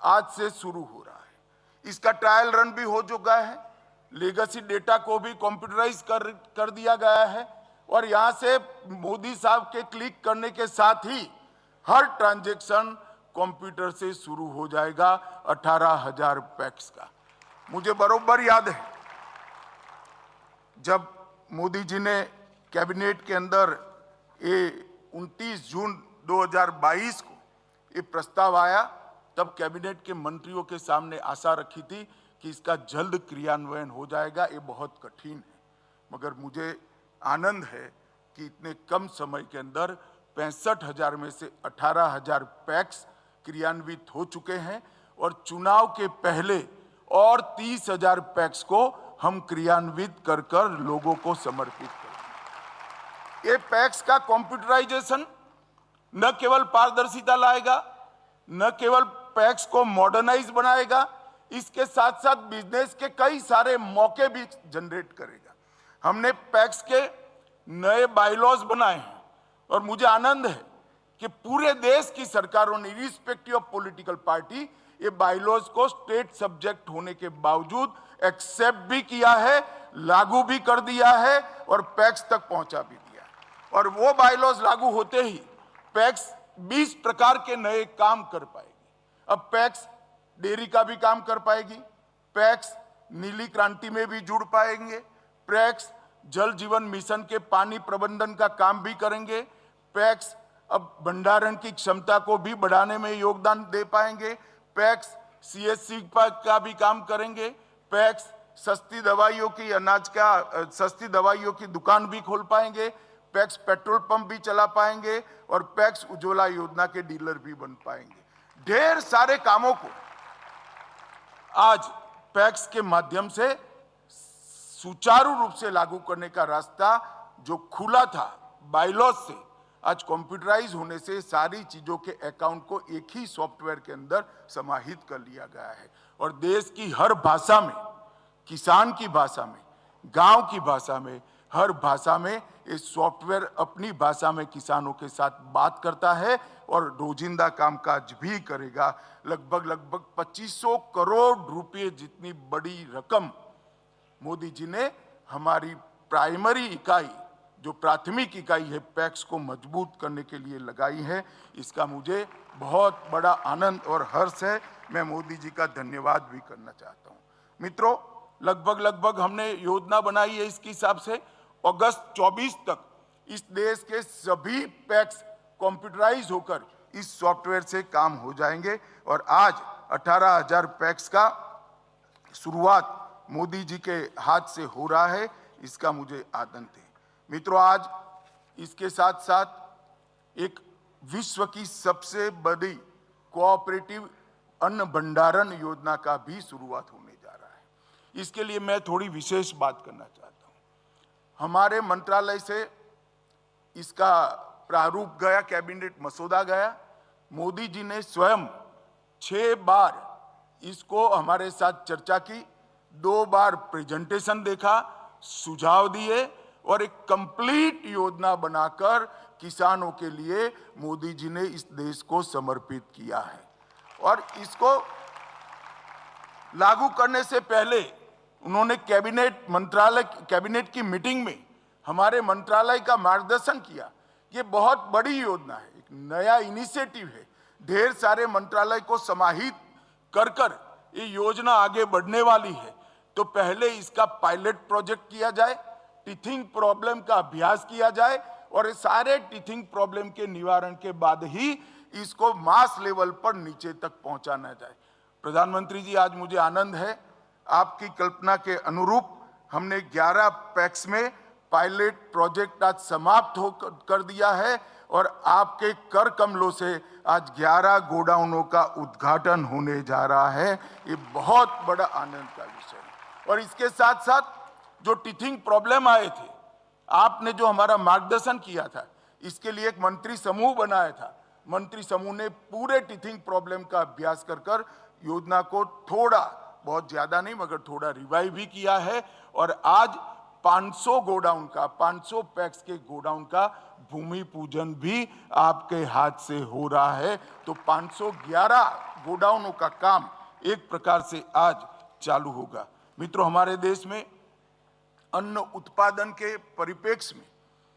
आज से शुरू हो रहा है। इसका ट्रायल रन भी हो चुका है। लेगेसी डेटा को भी कंप्यूटराइज कर दिया गया है और यहां से मोदी साहब के क्लिक करने के साथ ही हर ट्रांजैक्शन कंप्यूटर से शुरू हो जाएगा 18,000 पैक्स का। मुझे बरोबर याद है जब मोदी जी ने कैबिनेट के अंदर ये 29 जून 2022 को ये प्रस्ताव आया, तब कैबिनेट के मंत्रियों के सामने आशा रखी थी कि इसका जल्द क्रियान्वयन हो जाएगा। ये बहुत कठिन है, मगर मुझे आनंद है कि इतने कम समय के अंदर 65,000 में से 18,000 पैक्स क्रियान्वित हो चुके हैं और चुनाव के पहले और 30,000 पैक्स को हम क्रियान्वित कर लोगों को समर्पित करेंगे। ये पैक्स का कंप्यूटराइजेशन न केवल पारदर्शिता लाएगा, न केवल पैक्स को मॉडर्नाइज बनाएगा, इसके साथ साथ बिजनेस के कई सारे मौके भी जनरेट करेगा। हमने पैक्स के नए बायलॉज बनाए हैं और मुझे आनंद है कि पूरे देश की सरकारों ने इर्रिस्पेक्टिव ऑफ पॉलिटिकल पार्टी ये बायलॉज को स्टेट सब्जेक्ट होने के बावजूद एक्सेप्ट भी किया है, लागू भी कर दिया है और पैक्स तक पहुंचा भी दिया है। और वो बायलॉज लागू होते ही पैक्स 20 प्रकार के नए काम कर पाएगी। अब पैक्स डेयरी का भी काम कर पाएगी, पैक्स नीली क्रांति में भी जुड़ पाएंगे, पैक्स जल जीवन मिशन के पानी प्रबंधन का काम भी करेंगे, पैक्स अब भंडारण की क्षमता को भी बढ़ाने में योगदान दे पाएंगे, पैक्स सीएससी का भी काम करेंगे, पैक्स सस्ती दवाइयों की सस्ती दवाइयों की दुकान भी खोल पाएंगे, पैक्स पेट्रोल पंप भी चला पाएंगे और पैक्स उज्ज्वला योजना के डीलर भी बन पाएंगे। ढेर सारे कामों को आज पैक्स के माध्यम से सुचारू रूप से लागू करने का रास्ता जो खुला था बायलॉज से, आज कंप्यूटराइज होने से सारी चीजों के अकाउंट को एक ही सॉफ्टवेयर के अंदर समाहित कर लिया गया है और देश की हर भाषा में, किसान की भाषा में, गांव की भाषा में, हर भाषा में ये सॉफ्टवेयर अपनी भाषा में किसानों के साथ बात करता है और रोजिंदा कामकाज भी करेगा। लगभग 2500 करोड़ रुपए जितनी बड़ी रकम मोदी जी ने हमारी प्राइमरी इकाई, जो प्राथमिक इकाई है पैक्स को मजबूत करने के लिए लगाई है। इसका मुझे बहुत बड़ा आनंद और हर्ष है। मैं मोदी जी का धन्यवाद भी करना चाहता हूँ। मित्रों, लगभग हमने योजना बनाई है इसके हिसाब से अगस्त 24 तक इस देश के सभी पैक्स कंप्यूटराइज होकर इस सॉफ्टवेयर से काम हो जाएंगे और आज 18,000 पैक्स का शुरुआत मोदी जी के हाथ से हो रहा है, इसका मुझे आनंद है। मित्रों, आज इसके साथ साथ एक विश्व की सबसे बड़ी कोऑपरेटिव अन्न भंडारण योजना का भी शुरुआत होने जा रहा है। इसके लिए मैं थोड़ी विशेष बात करना चाहता हूं। हमारे मंत्रालय से इसका प्रारूप गया, कैबिनेट मसौदा गया। मोदी जी ने स्वयं 6 बार इसको हमारे साथ चर्चा की, 2 बार प्रेजेंटेशन देखा, सुझाव दिए और एक कंप्लीट योजना बनाकर किसानों के लिए मोदी जी ने इस देश को समर्पित किया है। और इसको लागू करने से पहले उन्होंने कैबिनेट की मीटिंग में हमारे मंत्रालय का मार्गदर्शन किया। ये बहुत बड़ी योजना है, एक नया इनिशिएटिव है। ढेर सारे मंत्रालय को समाहित कर ये योजना आगे बढ़ने वाली है। तो पहले इसका पायलट प्रोजेक्ट किया जाए, टीथिंग प्रॉब्लम का अभ्यास किया जाए और ये सारे टीथिंग प्रॉब्लम के निवारण के बाद ही इसको मास लेवल पर नीचे तक पहुंचाना जाए। प्रधानमंत्री जी, आज मुझे आनंद है, आपकी कल्पना के अनुरूप हमने 11 पैक्स में पायलट प्रोजेक्ट आज समाप्त कर दिया है और आपके कर कमलों से आज 11 गोडाउनों का उद्घाटन होने जा रहा है। ये बहुत बड़ा आनंद का विषय है। और इसके साथ साथ जो टीथिंग प्रॉब्लम आए थे, आपने जो हमारा मार्गदर्शन किया था, इसके लिए एक मंत्री समूह बनाया था। मंत्री समूह ने पूरे टीथिंग प्रॉब्लम का अभ्यास कर योजना को थोड़ा, बहुत ज्यादा नहीं मगर थोड़ा रिवाइव भी किया है और आज 500 गोडाउन का, 500 पैक्स के गोडाउन का भूमि पूजन भी आपके हाथ से हो रहा है। तो 511 गोडाउनों का काम एक प्रकार से आज चालू होगा। मित्रों, हमारे देश में अन्न उत्पादन के परिप्रेक्ष्य में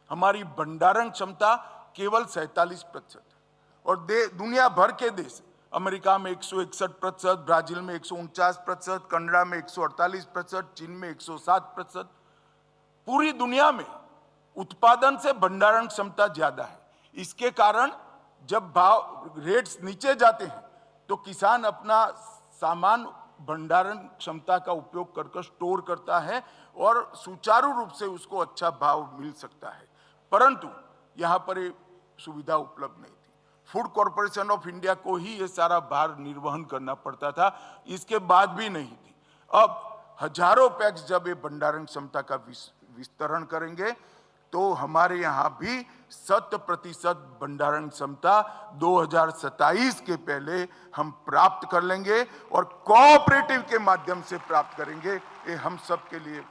हमारी भंडारण क्षमता केवल 47% और दुनिया भर के देश, अमेरिका में 161%, ब्राजील में 149%, कनाडा में 148%, चीन में 107%, पूरी दुनिया में उत्पादन से भंडारण क्षमता ज्यादा है। इसके कारण जब भाव रेट्स नीचे जाते हैं तो किसान अपना सामान भंडारण क्षमता का उपयोग कर स्टोर करता है और सुचारू रूप से उसको अच्छा भाव मिल सकता है। परंतु यहाँ पर ये सुविधा उपलब्ध नहीं थी। फूड कॉरपोरेशन ऑफ इंडिया को ही ये सारा भार निर्वहन करना पड़ता था, इसके बाद भी नहीं थी। अब हजारों पैक्स जब ये भंडारण क्षमता का विस्तरण करेंगे तो हमारे यहाँ भी 100% भंडारण क्षमता 2027 के पहले हम प्राप्त कर लेंगे और कोऑपरेटिव के माध्यम से प्राप्त करेंगे। ये हम सब के लिए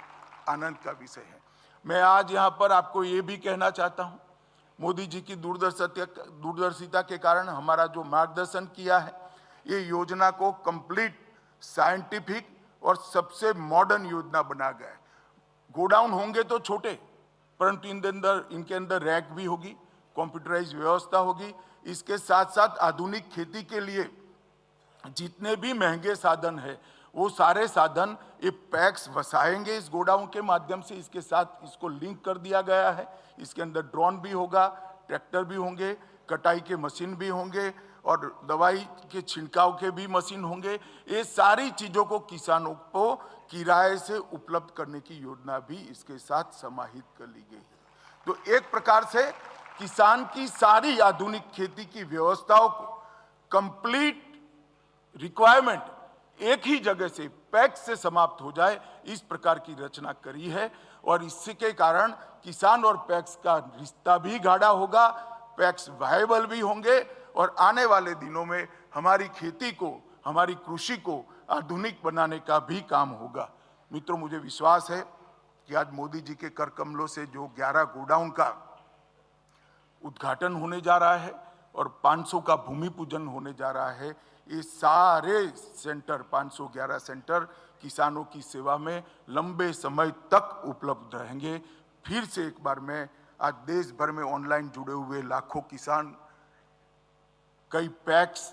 आनंद का विषय है। मैं आज यहाँ पर आपको ये भी कहना चाहता हूँ, मोदी जी की दूरदर्शिता के कारण हमारा जो मार्गदर्शन किया है, ये योजना को कंप्लीट साइंटिफिक और सबसे मॉडर्न योजना बना गया है। गोडाउन होंगे तो छोटे, परंतु इनके अंदर रैक भी होगी, कंप्यूटराइज व्यवस्था होगी। इसके साथ साथ आधुनिक खेती के लिए जितने भी महंगे साधन है वो सारे साधन ये पैक्स वसाएंगे इस गोडाउन के माध्यम से। इसके साथ इसको लिंक कर दिया गया है। इसके अंदर ड्रोन भी होगा, ट्रैक्टर भी होंगे, कटाई के मशीन भी होंगे और दवाई के छिड़काव के भी मशीन होंगे। ये सारी चीजों को किसानों को किराए से उपलब्ध करने की योजना भी इसके साथ समाहित कर ली गई है। तो एक प्रकार से किसान की सारी आधुनिक खेती की व्यवस्थाओं को कंप्लीट रिक्वायरमेंट एक ही जगह से पैक्स से समाप्त हो जाए, इस प्रकार की रचना करी है। और इसके कारण किसान और पैक्स का रिश्ता भी गाढ़ा होगा, पैक्स वायबल भी होंगे और आने वाले दिनों में हमारी खेती को, हमारी कृषि को आधुनिक बनाने का भी काम होगा। मित्रों, मुझे विश्वास है कि आज मोदी जी के कर कमलों से जो 11 गोडाउन का उद्घाटन होने जा रहा है और 500 का भूमि पूजन होने जा रहा है, ये सारे सेंटर 511 सेंटर किसानों की सेवा में लंबे समय तक उपलब्ध रहेंगे। फिर से एक बार मैं आज देश भर में ऑनलाइन जुड़े हुए लाखों किसान, कई पैक्स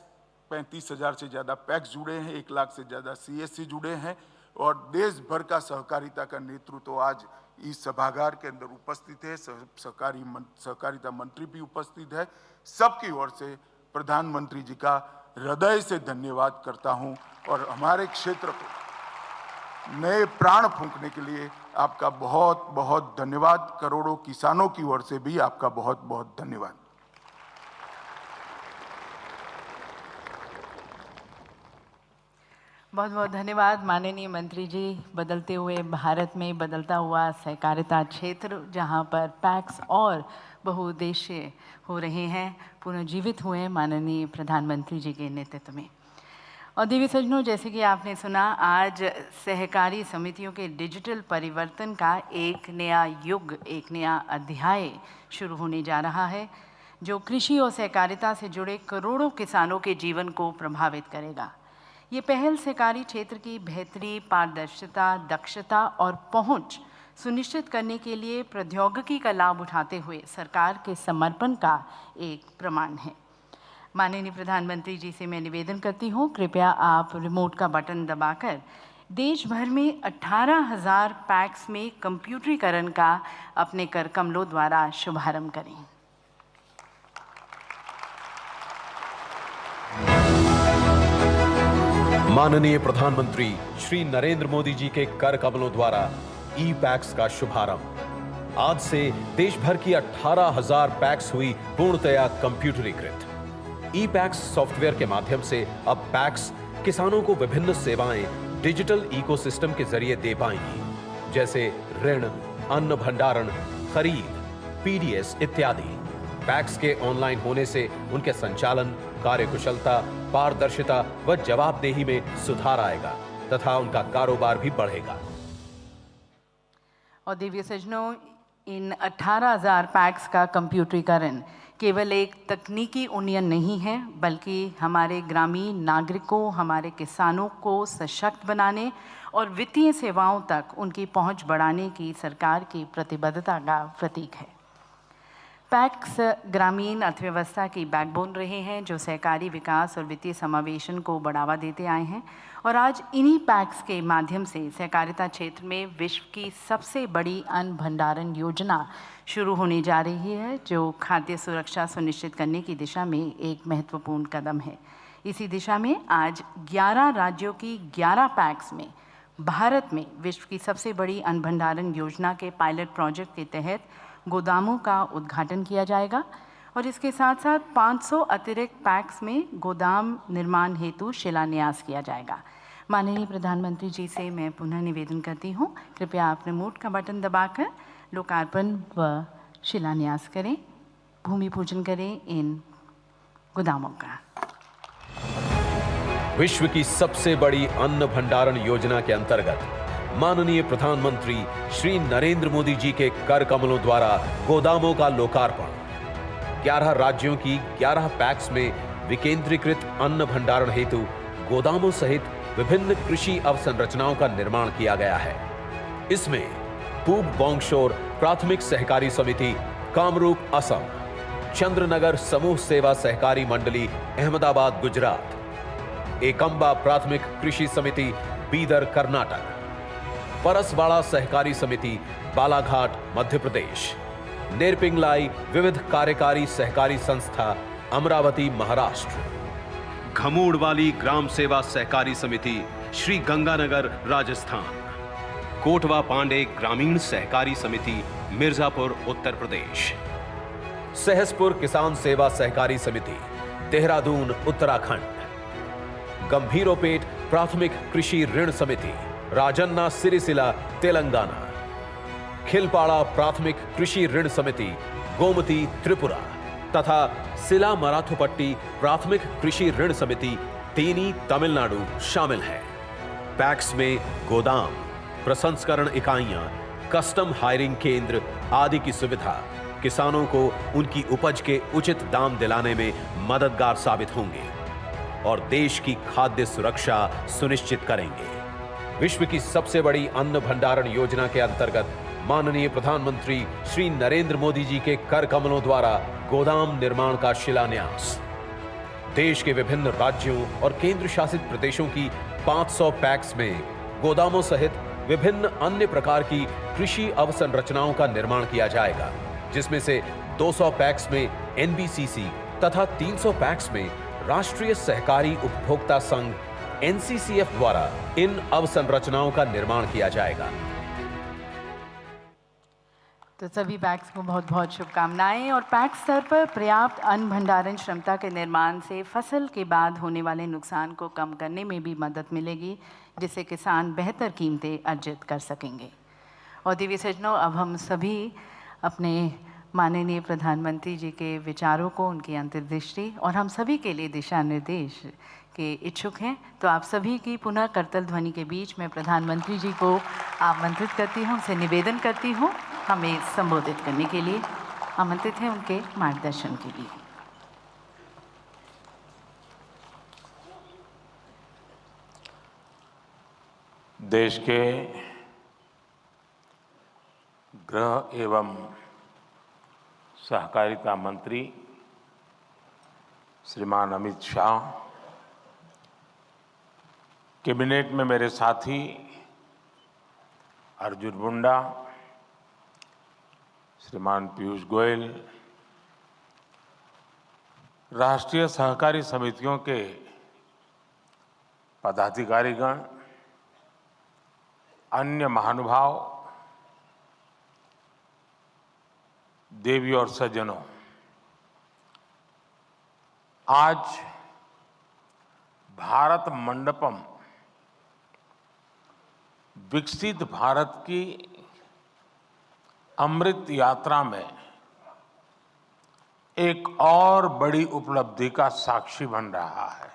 35,000 से ज़्यादा पैक्स जुड़े हैं, 1 लाख से ज़्यादा CSC जुड़े हैं और देश भर का सहकारिता का नेतृत्व तो आज इस सभागार के अंदर उपस्थित है। सहकारिता मंत्री भी उपस्थित है। सबकी ओर से प्रधानमंत्री जी का हृदय से धन्यवाद करता हूं और हमारे क्षेत्र को नए प्राण फूंकने के लिए आपका बहुत बहुत धन्यवाद। करोड़ों किसानों की ओर से भी आपका बहुत बहुत धन्यवाद। बहुत बहुत धन्यवाद माननीय मंत्री जी। बदलते हुए भारत में बदलता हुआ सहकारिता क्षेत्र, जहां पर पैक्स और बहुउद्देश्य हो रहे हैं, पुनर्जीवित हुए माननीय प्रधानमंत्री जी के नेतृत्व में। और देवी सज्जनों, जैसे कि आपने सुना, आज सहकारी समितियों के डिजिटल परिवर्तन का एक नया युग, एक नया अध्याय शुरू होने जा रहा है, जो कृषि और सहकारिता से जुड़े करोड़ों किसानों के जीवन को प्रभावित करेगा। ये पहल सहकारी क्षेत्र की बेहतरी, पारदर्शिता, दक्षता और पहुंच सुनिश्चित करने के लिए प्रौद्योगिकी का लाभ उठाते हुए सरकार के समर्पण का एक प्रमाण है। माननीय प्रधानमंत्री जी से मैं निवेदन करती हूँ, कृपया आप रिमोट का बटन दबाकर देश भर में 18,000 पैक्स में कंप्यूटरीकरण का अपने कर कमलों द्वारा शुभारंभ करें। माननीय प्रधानमंत्री श्री नरेंद्र मोदी जी के कर कमलों द्वारा ई पैक्स का शुभारंभ। आज से देश भर की 18,000 पैक्स हुई पूर्णतया कंप्यूटरीकृत। ई पैक्स सॉफ्टवेयर के माध्यम से अब पैक्स किसानों को विभिन्न सेवाएं डिजिटल इकोसिस्टम के जरिए दे पाएंगी, जैसे ऋण, अन्न भंडारण, खरीद, पीडीएस इत्यादि। पैक्स के ऑनलाइन होने से उनके संचालन, कार्यकुशलता, पारदर्शिता व जवाबदेही में सुधार आएगा तथा उनका कारोबार भी बढ़ेगा। और दिव्य सज्जनों, इन 18,000 पैक्स का कंप्यूटरीकरण केवल एक तकनीकी उन्नयन नहीं है, बल्कि हमारे ग्रामीण नागरिकों, हमारे किसानों को सशक्त बनाने और वित्तीय सेवाओं तक उनकी पहुंच बढ़ाने की सरकार की प्रतिबद्धता का प्रतीक है। पैक्स ग्रामीण अर्थव्यवस्था की बैकबोन रहे हैं, जो सहकारी विकास और वित्तीय समावेशन को बढ़ावा देते आए हैं। और आज इन्हीं पैक्स के माध्यम से सहकारिता क्षेत्र में विश्व की सबसे बड़ी अन्न भंडारण योजना शुरू होने जा रही है, जो खाद्य सुरक्षा सुनिश्चित करने की दिशा में एक महत्वपूर्ण कदम है। इसी दिशा में आज 11 राज्यों की 11 पैक्स में भारत में विश्व की सबसे बड़ी अन्न भंडारण योजना के पायलट प्रोजेक्ट के तहत गोदामों का उद्घाटन किया जाएगा और इसके साथ साथ 500 अतिरिक्त पैक्स में गोदाम निर्माण हेतु शिलान्यास किया जाएगा। माननीय प्रधानमंत्री जी से मैं पुनः निवेदन करती हूँ, कृपया आप रिमोट का बटन दबाकर लोकार्पण व शिलान्यास करें, भूमि पूजन करें इन गोदामों का। विश्व की सबसे बड़ी अन्न भंडारण योजना के अंतर्गत माननीय प्रधानमंत्री श्री नरेंद्र मोदी जी के कर कमलों द्वारा गोदामों का लोकार्पण। 11 राज्यों की 11 पैक्स में विकेंद्रीकृत अन्न भंडारण हेतु गोदामों सहित विभिन्न कृषि अवसंरचनाओं का निर्माण किया गया है। इसमें पूब बोंगशोर प्राथमिक सहकारी समिति कामरूप असम, चंद्रनगर समूह सेवा सहकारी मंडली अहमदाबाद गुजरात, एकंबा प्राथमिक कृषि समिति बीदर कर्नाटक, परसवाड़ा सहकारी समिति बालाघाट मध्य प्रदेश, नेरपिंगलाई विविध कार्यकारी सहकारी संस्था अमरावती महाराष्ट्र, घमूड़वाली ग्राम सेवा सहकारी समिति श्री गंगानगर राजस्थान, कोटवा पांडे ग्रामीण सहकारी समिति मिर्जापुर उत्तर प्रदेश, सहसपुर किसान सेवा सहकारी समिति देहरादून उत्तराखंड, गंभीरोपेट प्राथमिक कृषि ऋण समिति राजन्ना सिरिसिला तेलंगाना, खिलपाड़ा प्राथमिक कृषि ऋण समिति गोमती त्रिपुरा तथा सिला मराथुपट्टी प्राथमिक कृषि ऋण समिति तेनी तमिलनाडु शामिल है। पैक्स में गोदाम, प्रसंस्करण इकाइयां, कस्टम हायरिंग केंद्र आदि की सुविधा किसानों को उनकी उपज के उचित दाम दिलाने में मददगार साबित होंगे और देश की खाद्य सुरक्षा सुनिश्चित करेंगे। विश्व की सबसे बड़ी अन्न भंडारण योजना के अंतर्गत माननीय प्रधानमंत्री श्री नरेंद्र मोदी जी के कर कमलों द्वारा गोदाम निर्माण का शिलान्यास। देश के विभिन्न राज्यों और केंद्र शासित प्रदेशों की 500 पैक्स में गोदामों सहित विभिन्न अन्य प्रकार की कृषि अवसंरचनाओं का निर्माण किया जाएगा, जिसमें से 200 पैक्स में एनबीसीसी तथा 300 पैक्स में राष्ट्रीय सहकारी उपभोक्ता संघ एनसीसीएफ द्वारा इन अवसंरचनाओं का निर्माण किया जाएगा। तो सभी पैक्स को बहुत बहुत शुभकामनाएं। और पैक्स स्तर पर पर्याप्त अन्न भंडारण क्षमता के निर्माण से फसल के बाद होने वाले नुकसान को कम करने में भी मदद मिलेगी, जिससे किसान बेहतर कीमतें अर्जित कर सकेंगे। और दिव्य सज्जनों, अब हम सभी अपने माननीय प्रधानमंत्री जी के विचारों को, उनकी अंतर्दृष्टि और हम सभी के लिए दिशा निर्देश के इच्छुक हैं। तो आप सभी की पुनः करतल ध्वनि के बीच में प्रधानमंत्री जी को आमंत्रित करती हूँ, उनसे निवेदन करती हूँ हमें संबोधित करने के लिए। आमंत्रित हैं उनके मार्गदर्शन के लिए। देश के गृह एवं सहकारिता मंत्री श्रीमान अमित शाह, कैबिनेट में मेरे साथी अर्जुन मुंडा, श्रीमान पीयूष गोयल, राष्ट्रीय सहकारी समितियों के पदाधिकारीगण, अन्य महानुभाव, देवी और सज्जनों, आज भारत मंडपम विकसित भारत की अमृत यात्रा में एक और बड़ी उपलब्धि का साक्षी बन रहा है।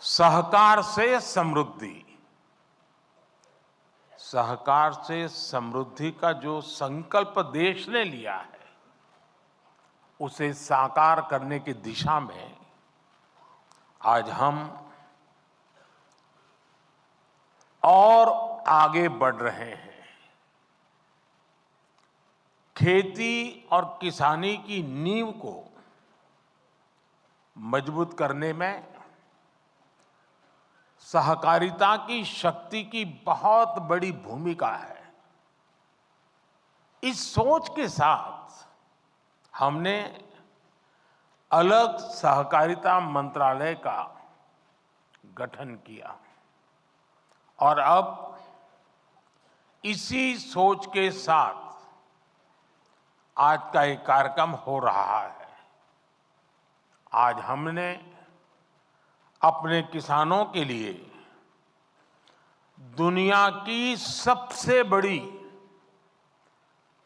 सहकार से समृद्धि, सहकार से समृद्धि का जो संकल्प देश ने लिया है, उसे साकार करने की दिशा में आज हम और आगे बढ़ रहे हैं। खेती और किसानी की नींव को मजबूत करने में सहकारिता की शक्ति की बहुत बड़ी भूमिका है। इस सोच के साथ हमने अलग सहकारिता मंत्रालय का गठन किया और अब इसी सोच के साथ आज का एक कार्यक्रम हो रहा है। आज हमने अपने किसानों के लिए दुनिया की सबसे बड़ी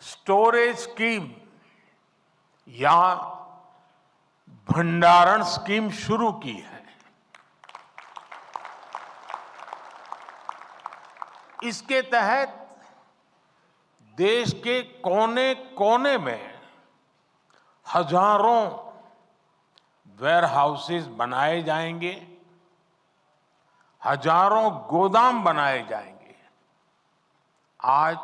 स्टोरेज स्कीम या भंडारण स्कीम शुरू की है। इसके तहत देश के कोने कोने में हजारों वेयर हाउसेस बनाए जाएंगे, हजारों गोदाम बनाए जाएंगे। आज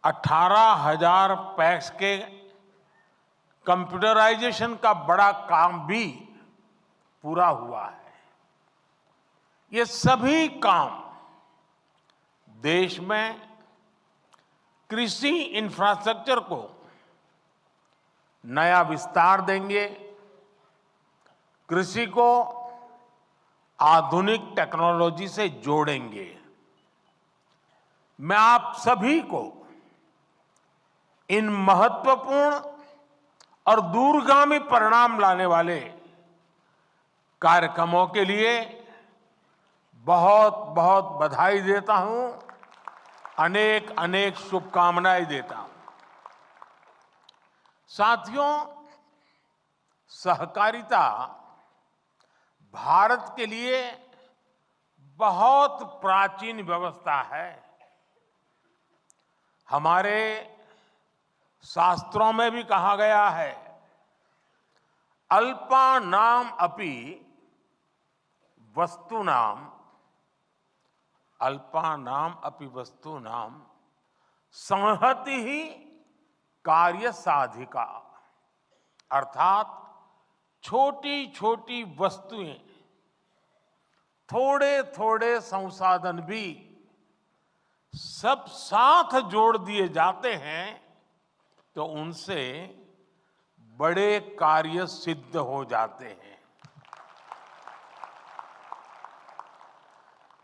18,000 पैक्स के कंप्यूटराइजेशन का बड़ा काम भी पूरा हुआ है। ये सभी काम देश में कृषि इंफ्रास्ट्रक्चर को नया विस्तार देंगे, कृषि को आधुनिक टेक्नोलॉजी से जोड़ेंगे। मैं आप सभी को इन महत्वपूर्ण और दूरगामी परिणाम लाने वाले कार्यक्रमों के लिए बहुत बहुत बधाई देता हूं, अनेक अनेक शुभकामनाएं देता हूं। साथियों, सहकारिता भारत के लिए बहुत प्राचीन व्यवस्था है। हमारे शास्त्रों में भी कहा गया है, अल्पानाम अपि वस्तूनाम, अल्पानाम अपि वस्तूनाम संहति ही कार्य साधिका। अर्थात छोटी छोटी वस्तुएं, थोड़े थोड़े संसाधन भी सब साथ जोड़ दिए जाते हैं तो उनसे बड़े कार्य सिद्ध हो जाते हैं।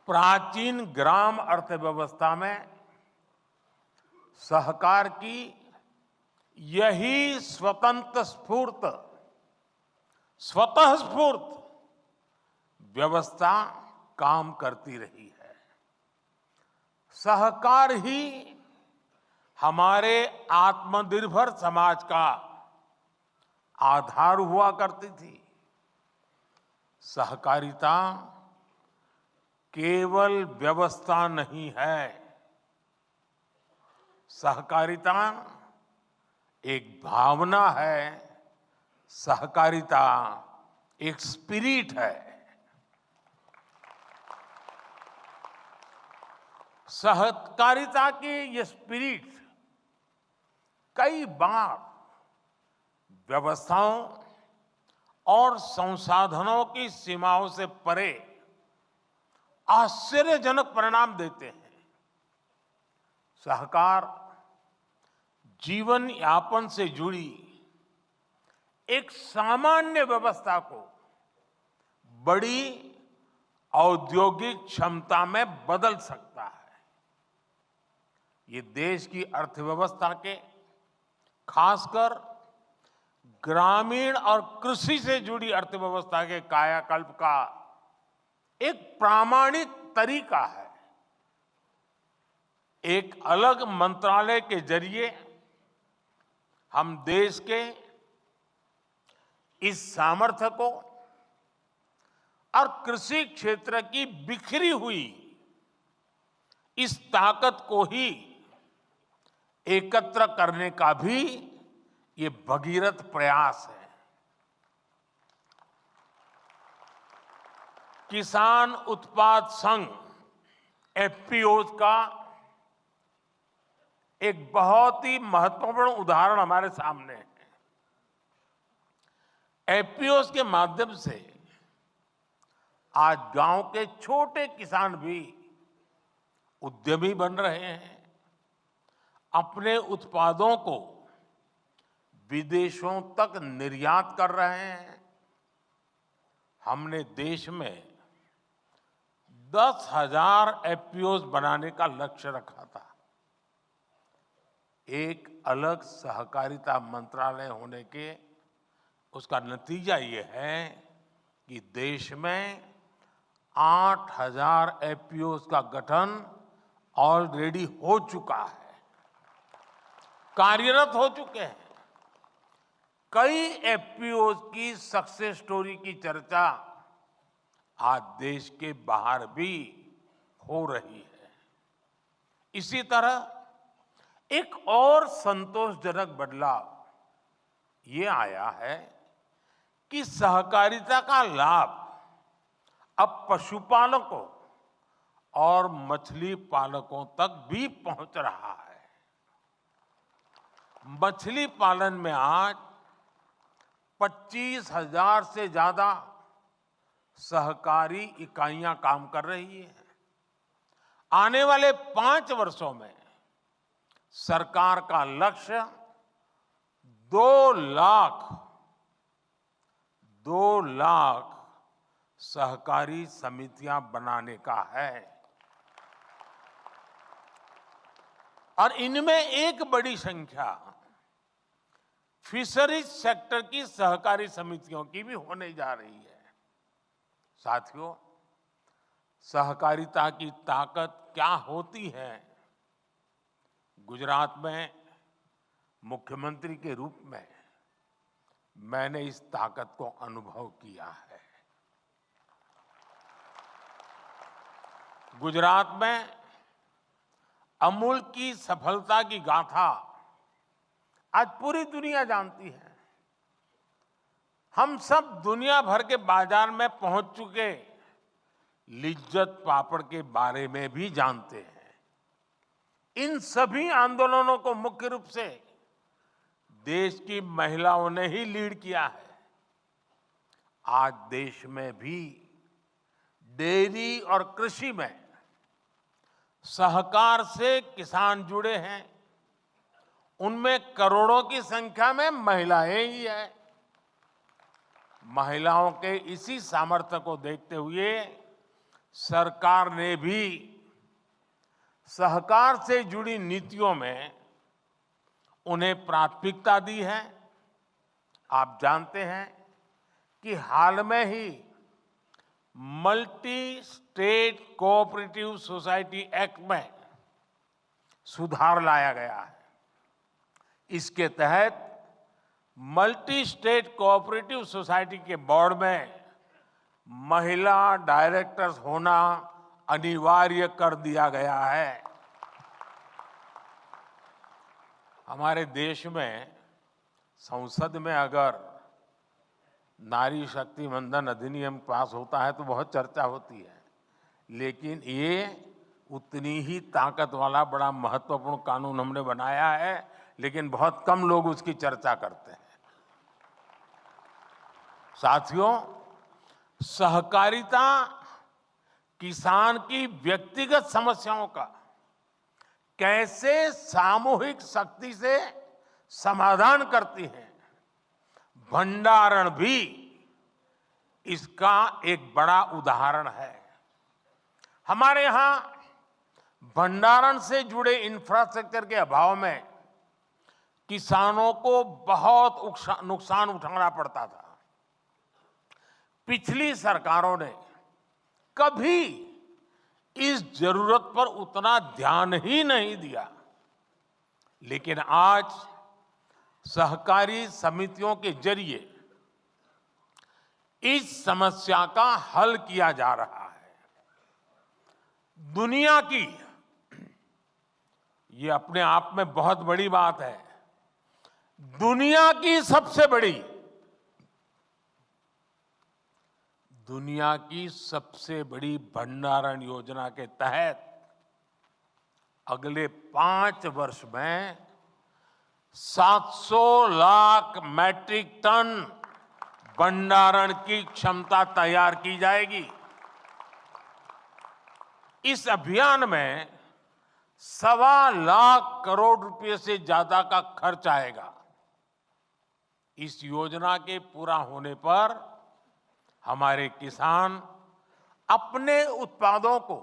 प्राचीन ग्राम अर्थव्यवस्था में सहकार की यही स्वतः स्फूर्त व्यवस्था काम करती रही है। सहकार ही हमारे आत्मनिर्भर समाज का आधार हुआ करती थी। सहकारिता केवल व्यवस्था नहीं है, सहकारिता एक भावना है, सहकारिता एक स्पिरिट है। सहकारिता की ये स्पिरिट कई बार व्यवस्थाओं और संसाधनों की सीमाओं से परे आश्चर्यजनक परिणाम देते हैं। सहकार जीवन यापन से जुड़ी एक सामान्य व्यवस्था को बड़ी औद्योगिक क्षमता में बदल सकता है। ये देश की अर्थव्यवस्था के, खासकर ग्रामीण और कृषि से जुड़ी अर्थव्यवस्था के कायाकल्प का एक प्रामाणिक तरीका है। एक अलग मंत्रालय के जरिए हम देश के इस सामर्थ्य को और कृषि क्षेत्र की बिखरी हुई इस ताकत को ही एकत्र करने का भी ये भगीरथ प्रयास है। किसान उत्पाद संघ एफपीओज का एक बहुत ही महत्वपूर्ण उदाहरण हमारे सामने है। एफपीओज के माध्यम से आज गांव के छोटे किसान भी उद्यमी बन रहे हैं, अपने उत्पादों को विदेशों तक निर्यात कर रहे हैं। हमने देश में 10,000 एफपीओज बनाने का लक्ष्य रखा था। एक अलग सहकारिता मंत्रालय होने के उसका नतीजा ये है कि देश में 8,000 एफपीओज का गठन ऑलरेडी हो चुका है, कार्यरत हो चुके हैं। कई एफपीओज की सक्सेस स्टोरी की चर्चा आज देश के बाहर भी हो रही है। इसी तरह एक और संतोषजनक बदलाव ये आया है कि सहकारिता का लाभ अब पशुपालकों और मछली पालकों तक भी पहुंच रहा है। मछली पालन में आज 25,000 से ज्यादा सहकारी इकाइयां काम कर रही है। आने वाले 5 वर्षों में सरकार का लक्ष्य 2 लाख सहकारी समितियां बनाने का है और इनमें एक बड़ी संख्या फिशरीज सेक्टर की सहकारी समितियों की भी होने जा रही है। साथियों, सहकारिता की ताकत क्या होती है? गुजरात में मुख्यमंत्री के रूप में मैंने इस ताकत को अनुभव किया है। गुजरात में अमूल की सफलता की गाथा आज पूरी दुनिया जानती है। हम सब दुनिया भर के बाजार में पहुंच चुके लिज्जत पापड़ के बारे में भी जानते हैं। इन सभी आंदोलनों को मुख्य रूप से देश की महिलाओं ने ही लीड किया है। आज देश में भी डेयरी और कृषि में सहकार से किसान जुड़े हैं। उनमें करोड़ों की संख्या में महिलाएं ही हैं। महिलाओं के इसी सामर्थ्य को देखते हुए सरकार ने भी सहकार से जुड़ी नीतियों में उन्हें प्राथमिकता दी है। आप जानते हैं कि हाल में ही multi state cooperative society act में सुधार लाया गया है। इसके तहत मल्टी स्टेट कोऑपरेटिव सोसाइटी के बोर्ड में महिला डायरेक्टर्स होना अनिवार्य कर दिया गया है। हमारे देश में संसद में अगर नारी शक्ति वंदन अधिनियम पास होता है तो बहुत चर्चा होती है, लेकिन ये उतनी ही ताकत वाला बड़ा महत्वपूर्ण कानून हमने बनाया है, लेकिन बहुत कम लोग उसकी चर्चा करते हैं। साथियों, सहकारिता किसान की व्यक्तिगत समस्याओं का कैसे सामूहिक शक्ति से समाधान करती है, भंडारण भी इसका एक बड़ा उदाहरण है। हमारे यहां भंडारण से जुड़े इंफ्रास्ट्रक्चर के अभाव में किसानों को बहुत नुकसान उठाना पड़ता था। पिछली सरकारों ने कभी इस जरूरत पर उतना ध्यान ही नहीं दिया, लेकिन आज सहकारी समितियों के जरिए इस समस्या का हल किया जा रहा है। दुनिया की, ये अपने आप में बहुत बड़ी बात है, दुनिया की सबसे बड़ी भंडारण योजना के तहत अगले 5 वर्ष में 700 लाख मैट्रिक टन भंडारण की क्षमता तैयार की जाएगी। इस अभियान में 1.25 लाख करोड़ रुपए से ज्यादा का खर्च आएगा। इस योजना के पूरा होने पर हमारे किसान अपने उत्पादों को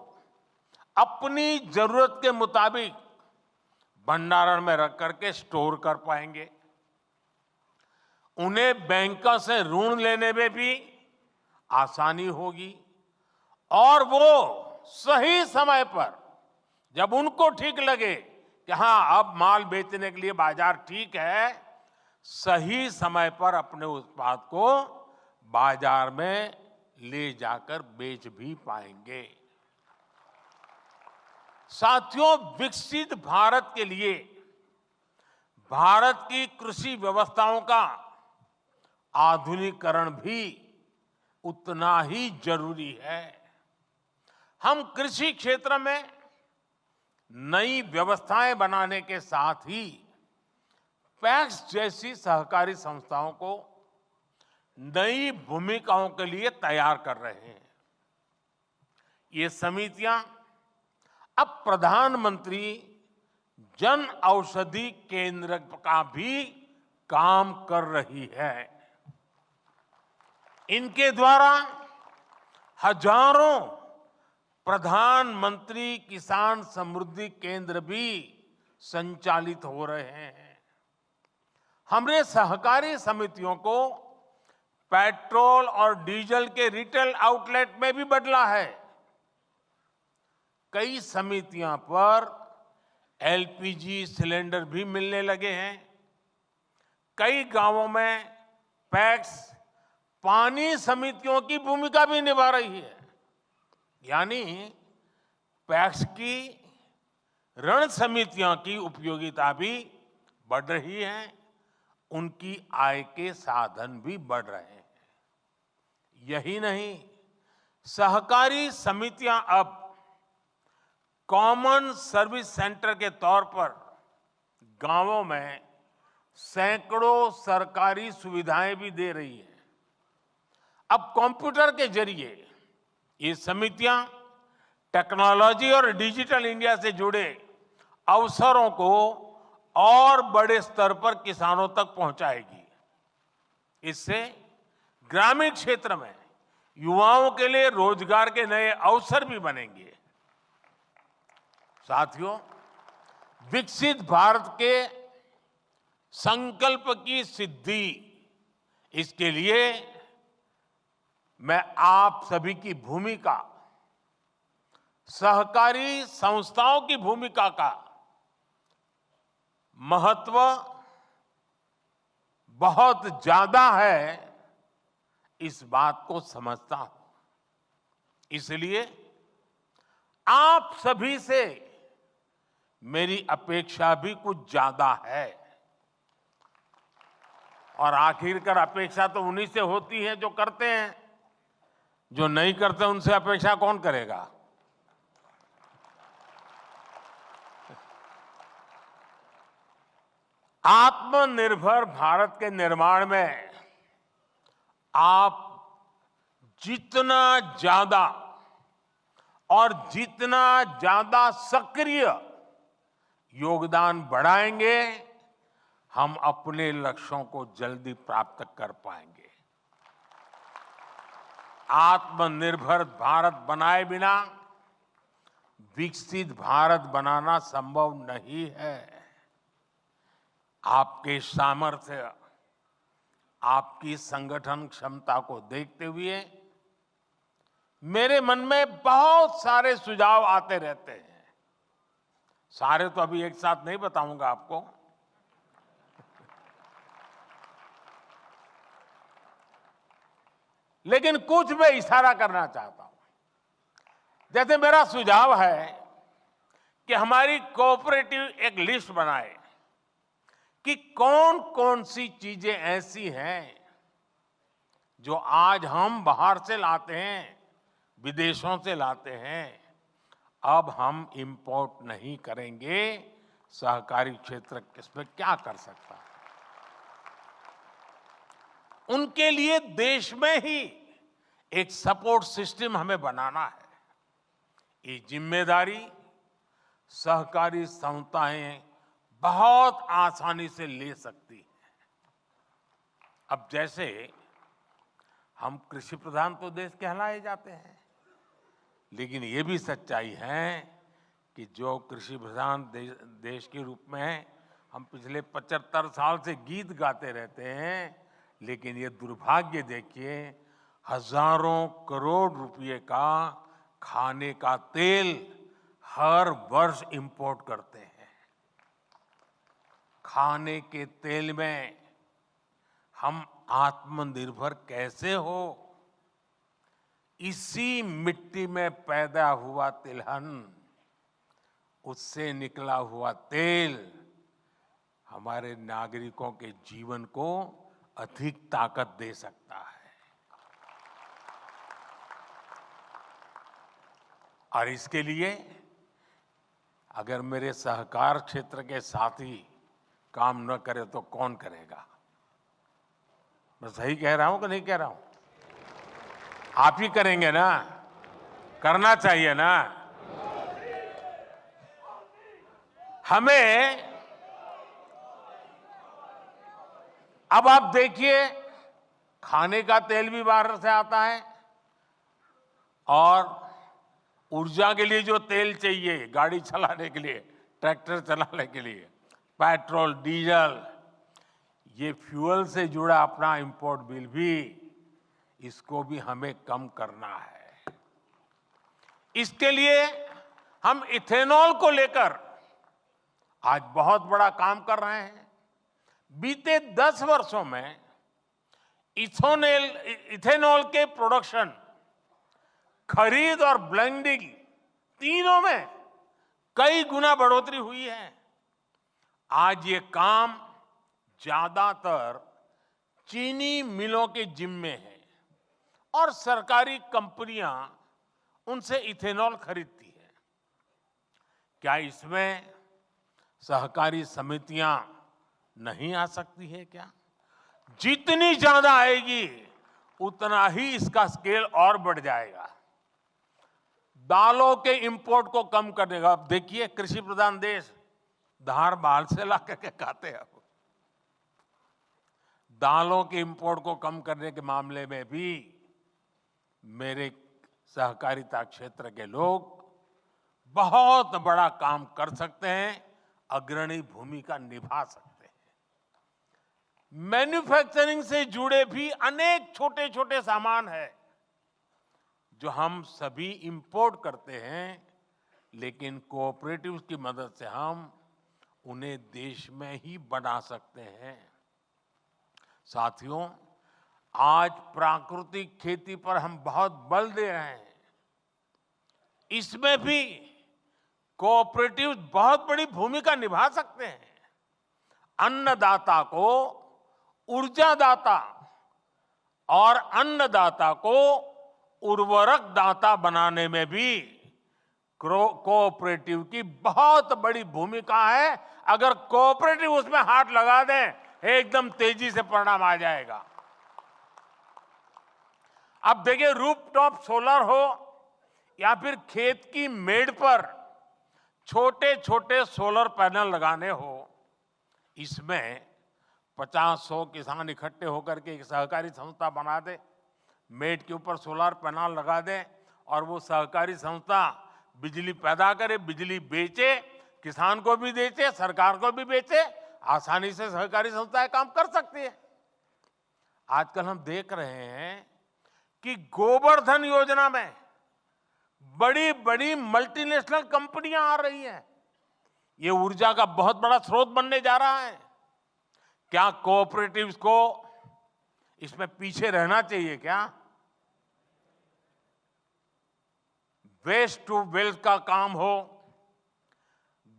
अपनी जरूरत के मुताबिक भंडारण में रख करके स्टोर कर पाएंगे। उन्हें बैंकों से ऋण लेने में भी आसानी होगी और वो सही समय पर, जब उनको ठीक लगे कि हाँ अब माल बेचने के लिए बाजार ठीक है, सही समय पर अपने उत्पाद को बाजार में ले जाकर बेच भी पाएंगे। साथियों, विकसित भारत के लिए भारत की कृषि व्यवस्थाओं का आधुनिकीकरण भी उतना ही जरूरी है। हम कृषि क्षेत्र में नई व्यवस्थाएं बनाने के साथ ही पैक्स जैसी सहकारी संस्थाओं को नई भूमिकाओं के लिए तैयार कर रहे हैं। ये समितियां अब प्रधानमंत्री जन औषधि केंद्र का भी काम कर रही है। इनके द्वारा हजारों प्रधानमंत्री किसान समृद्धि केंद्र भी संचालित हो रहे हैं। हमने सहकारी समितियों को पेट्रोल और डीजल के रिटेल आउटलेट में भी बदला है। कई समितियों पर एलपीजी सिलेंडर भी मिलने लगे हैं। कई गांवों में पैक्स पानी समितियों की भूमिका भी निभा रही है। यानी पैक्स की ऋण समितियों की उपयोगिता भी बढ़ रही है, उनकी आय के साधन भी बढ़ रहे हैं। यही नहीं, सहकारी समितियां अब कॉमन सर्विस सेंटर के तौर पर गांवों में सैकड़ों सरकारी सुविधाएं भी दे रही है। अब कंप्यूटर के जरिए ये समितियां टेक्नोलॉजी और डिजिटल इंडिया से जुड़े अवसरों को और बड़े स्तर पर किसानों तक पहुंचाएगी। इससे ग्रामीण क्षेत्र में युवाओं के लिए रोजगार के नए अवसर भी बनेंगे। साथियों, विकसित भारत के संकल्प की सिद्धि, इसके लिए मैं आप सभी की भूमिका, सहकारी संस्थाओं की भूमिका का महत्व बहुत ज्यादा है, इस बात को समझता हूं। इसलिए आप सभी से मेरी अपेक्षा भी कुछ ज्यादा है और आखिरकार अपेक्षा तो उन्हीं से होती है जो करते हैं। जो नहीं करते उनसे अपेक्षा कौन करेगा? आत्मनिर्भर भारत के निर्माण में आप जितना ज्यादा और जितना ज्यादा सक्रिय योगदान बढ़ाएंगे, हम अपने लक्ष्यों को जल्दी प्राप्त कर पाएंगे। आत्मनिर्भर भारत बनाए बिना विकसित भारत बनाना संभव नहीं है। आपके सामर्थ्य, आपकी संगठन क्षमता को देखते हुए मेरे मन में बहुत सारे सुझाव आते रहते हैं। सारे तो अभी एक साथ नहीं बताऊंगा आपको। लेकिन कुछ मैं इशारा करना चाहता हूं। जैसे मेरा सुझाव है कि हमारी कोऑपरेटिव एक लिस्ट बनाए कि कौन कौन सी चीजें ऐसी हैं जो आज हम बाहर से लाते हैं, विदेशों से लाते हैं, अब हम इंपोर्ट नहीं करेंगे। सहकारी क्षेत्र इसमें क्या कर सकता है? उनके लिए देश में ही एक सपोर्ट सिस्टम हमें बनाना है। ये जिम्मेदारी सहकारी संस्थाएं बहुत आसानी से ले सकती है। अब जैसे हम कृषि प्रधान तो देश कहलाए जाते हैं, लेकिन ये भी सच्चाई है कि जो कृषि प्रधान देश के रूप में हम पिछले 75 साल से गीत गाते रहते हैं, लेकिन ये दुर्भाग्य देखिए, हजारों करोड़ रुपए का खाने का तेल हर वर्ष इंपोर्ट करते हैं। खाने के तेल में हम आत्मनिर्भर कैसे हो? इसी मिट्टी में पैदा हुआ तिलहन, उससे निकला हुआ तेल हमारे नागरिकों के जीवन को अधिक ताकत दे सकता है। और इसके लिए अगर मेरे सहकार क्षेत्र के साथी काम न करे तो कौन करेगा? मैं सही कह रहा हूं कि नहीं कह रहा हूं? आप ही करेंगे ना? करना चाहिए ना? हमें अब आप देखिए, खाने का तेल भी बाहर से आता है और ऊर्जा के लिए जो तेल चाहिए गाड़ी चलाने के लिए, ट्रैक्टर चलाने के लिए, पेट्रोल, डीजल, ये फ्यूल से जुड़ा अपना इंपोर्ट बिल भी, इसको भी हमें कम करना है। इसके लिए हम इथेनॉल को लेकर आज बहुत बड़ा काम कर रहे हैं। बीते 10 वर्षों में इथेनॉल के प्रोडक्शन, खरीद और ब्लेंडिंग तीनों में कई गुना बढ़ोतरी हुई है। आज ये काम ज्यादातर चीनी मिलों के जिम्मे है और सरकारी कंपनियां उनसे इथेनॉल खरीदती है। क्या इसमें सहकारी समितियां नहीं आ सकती है क्या? जितनी ज्यादा आएगी उतना ही इसका स्केल और बढ़ जाएगा। दालों के इंपोर्ट को कम करने का, अब देखिए कृषि प्रधान देश, धार बाल से ला करके खाते हैं। दालों के इंपोर्ट को कम करने के मामले में भी मेरे सहकारिता क्षेत्र के लोग बहुत बड़ा काम कर सकते हैं, अग्रणी भूमिका निभा सकते हैं। मैन्युफैक्चरिंग से जुड़े भी अनेक छोटे छोटे सामान है जो हम सभी इंपोर्ट करते हैं, लेकिन कोऑपरेटिव्स की मदद से हम उन्हें देश में ही बना सकते हैं। साथियों, आज प्राकृतिक खेती पर हम बहुत बल दे रहे हैं। इसमें भी कोऑपरेटिव बहुत बड़ी भूमिका निभा सकते हैं। अन्नदाता को ऊर्जादाता और अन्नदाता को उर्वरक दाता बनाने में भी कोऑपरेटिव की बहुत बड़ी भूमिका है। अगर कोऑपरेटिव उसमें हाथ लगा दे, एकदम तेजी से परिणाम आ जाएगा। अब देखिए, रूफटॉप सोलर हो या फिर खेत की मेड़ पर छोटे छोटे सोलर पैनल लगाने हो, इसमें 50-100 किसान इकट्ठे होकर के एक सहकारी संस्था बना दे, मेड़ के ऊपर सोलर पैनल लगा दे और वो सहकारी संस्था बिजली पैदा करे, बिजली बेचे, किसान को भी बेचे, सरकार को भी बेचे। आसानी से सहकारी संस्थाएं काम कर सकती है। आजकल हम देख रहे हैं कि गोवर्धन योजना में बड़ी बड़ी मल्टीनेशनल कंपनियां आ रही हैं। ये ऊर्जा का बहुत बड़ा स्रोत बनने जा रहा है। क्या कोऑपरेटिव्स को इसमें पीछे रहना चाहिए क्या? वेस्ट टू वेल्थ का काम हो,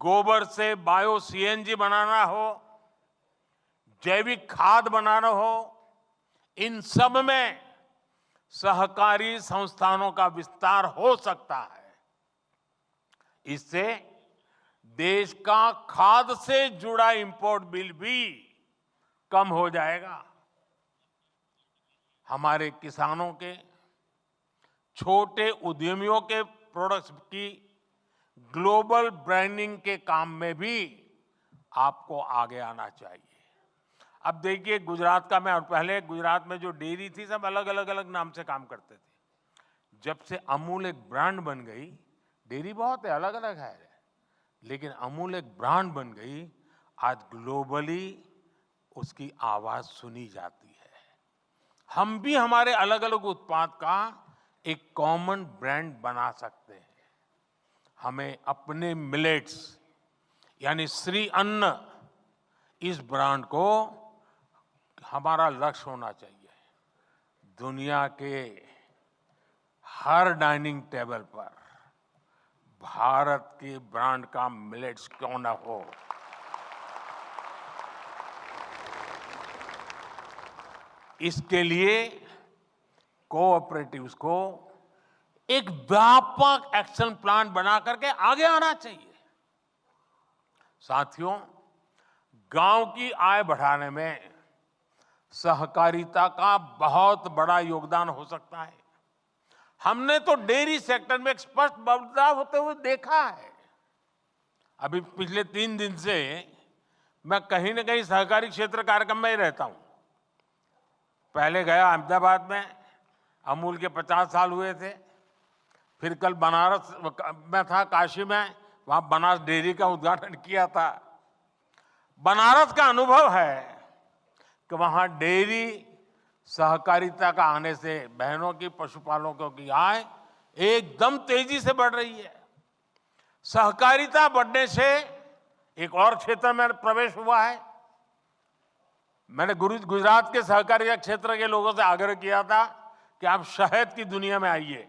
गोबर से बायो सीएनजी बनाना हो, जैविक खाद बनाना हो, इन सब में सहकारी संस्थानों का विस्तार हो सकता है। इससे देश का खाद से जुड़ा इंपोर्ट बिल भी कम हो जाएगा। हमारे किसानों के, छोटे उद्यमियों के प्रोडक्ट्स की ग्लोबल ब्रांडिंग के काम में भी आपको आगे आना चाहिए। अब देखिए, गुजरात का मैं, और पहले गुजरात में जो डेयरी थी सब अलग अलग नाम से काम करते थे। जब से अमूल एक ब्रांड बन गई, डेयरी बहुत है, अलग अलग है, लेकिन अमूल एक ब्रांड बन गई, आज ग्लोबली उसकी आवाज सुनी जाती है। हम भी हमारे अलग अलग उत्पाद का एक कॉमन ब्रांड बना सकते हैं। हमें अपने मिलेट्स यानी श्री अन्न, इस ब्रांड को हमारा लक्ष्य होना चाहिए। दुनिया के हर डाइनिंग टेबल पर भारत के ब्रांड का मिलेट्स क्यों ना हो। इसके लिए कोऑपरेटिव्स को एक व्यापक एक्शन प्लान बना करके आगे आना चाहिए। साथियों, गांव की आय बढ़ाने में सहकारिता का बहुत बड़ा योगदान हो सकता है। हमने तो डेयरी सेक्टर में एक स्पष्ट बदलाव होते हुए देखा है। अभी पिछले 3 दिन से मैं कहीं न कहीं सहकारी क्षेत्र कार्यक्रम में ही रहता हूं। पहले गया अहमदाबाद में, अमूल के 50 साल हुए थे। फिर कल बनारस में था, काशी में, वहां बनारस डेयरी का उद्घाटन किया था। बनारस का अनुभव है कि वहां डेयरी सहकारिता का आने से बहनों की, पशुपालकों की आय एकदम तेजी से बढ़ रही है। सहकारिता बढ़ने से एक और क्षेत्र में प्रवेश हुआ है। मैंने गुजरात के सहकारिता क्षेत्र के लोगों से आग्रह किया था कि आप शहद की दुनिया में आइए।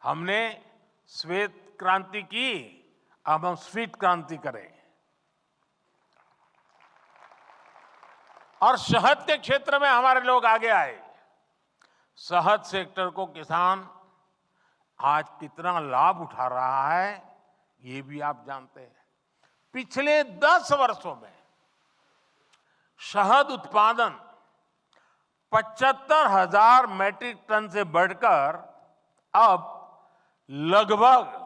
हमने श्वेत क्रांति की, अब हम स्वीट क्रांति करें। और शहद के क्षेत्र में हमारे लोग आगे आए। शहद सेक्टर को किसान आज कितना लाभ उठा रहा है, ये भी आप जानते हैं। पिछले 10 वर्षों में शहद उत्पादन 75,000 मैट्रिक टन से बढ़कर अब लगभग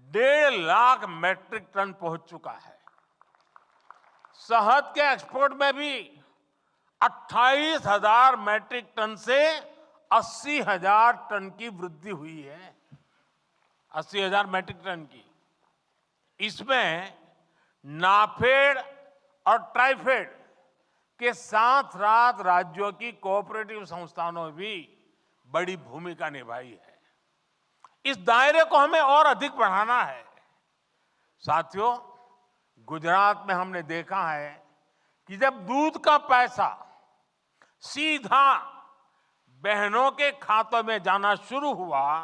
1.5 लाख मैट्रिक टन पहुंच चुका है। शहद के एक्सपोर्ट में भी 28,000 मैट्रिक टन से 80,000 टन की वृद्धि हुई है। 80,000 मैट्रिक टन की। इसमें नाफेड और ट्राइफेड के साथ साथ राज्यों की कोऑपरेटिव संस्थानों ने भी बड़ी भूमिका निभाई है। इस दायरे को हमें और अधिक बढ़ाना है। साथियों, गुजरात में हमने देखा है कि जब दूध का पैसा सीधा बहनों के खातों में जाना शुरू हुआ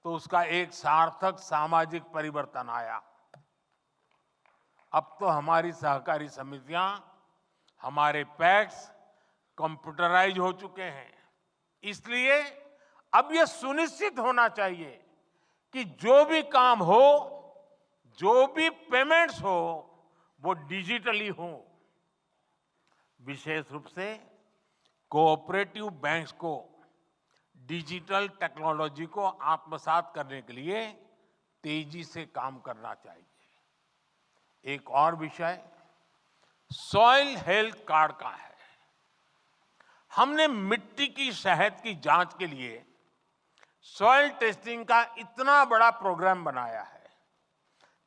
तो उसका एक सार्थक सामाजिक परिवर्तन आया। अब तो हमारी सहकारी समितियां हमारे पैक्स कंप्यूटराइज हो चुके हैं। इसलिए अब ये सुनिश्चित होना चाहिए कि जो भी काम हो, जो भी पेमेंट्स हो, वो डिजिटली हो। विशेष रूप से कोऑपरेटिव बैंक्स को डिजिटल टेक्नोलॉजी को आत्मसात करने के लिए तेजी से काम करना चाहिए। एक और विषय सॉइल हेल्थ कार्ड का है। हमने मिट्टी की सेहत की जांच के लिए सॉइल टेस्टिंग का इतना बड़ा प्रोग्राम बनाया है।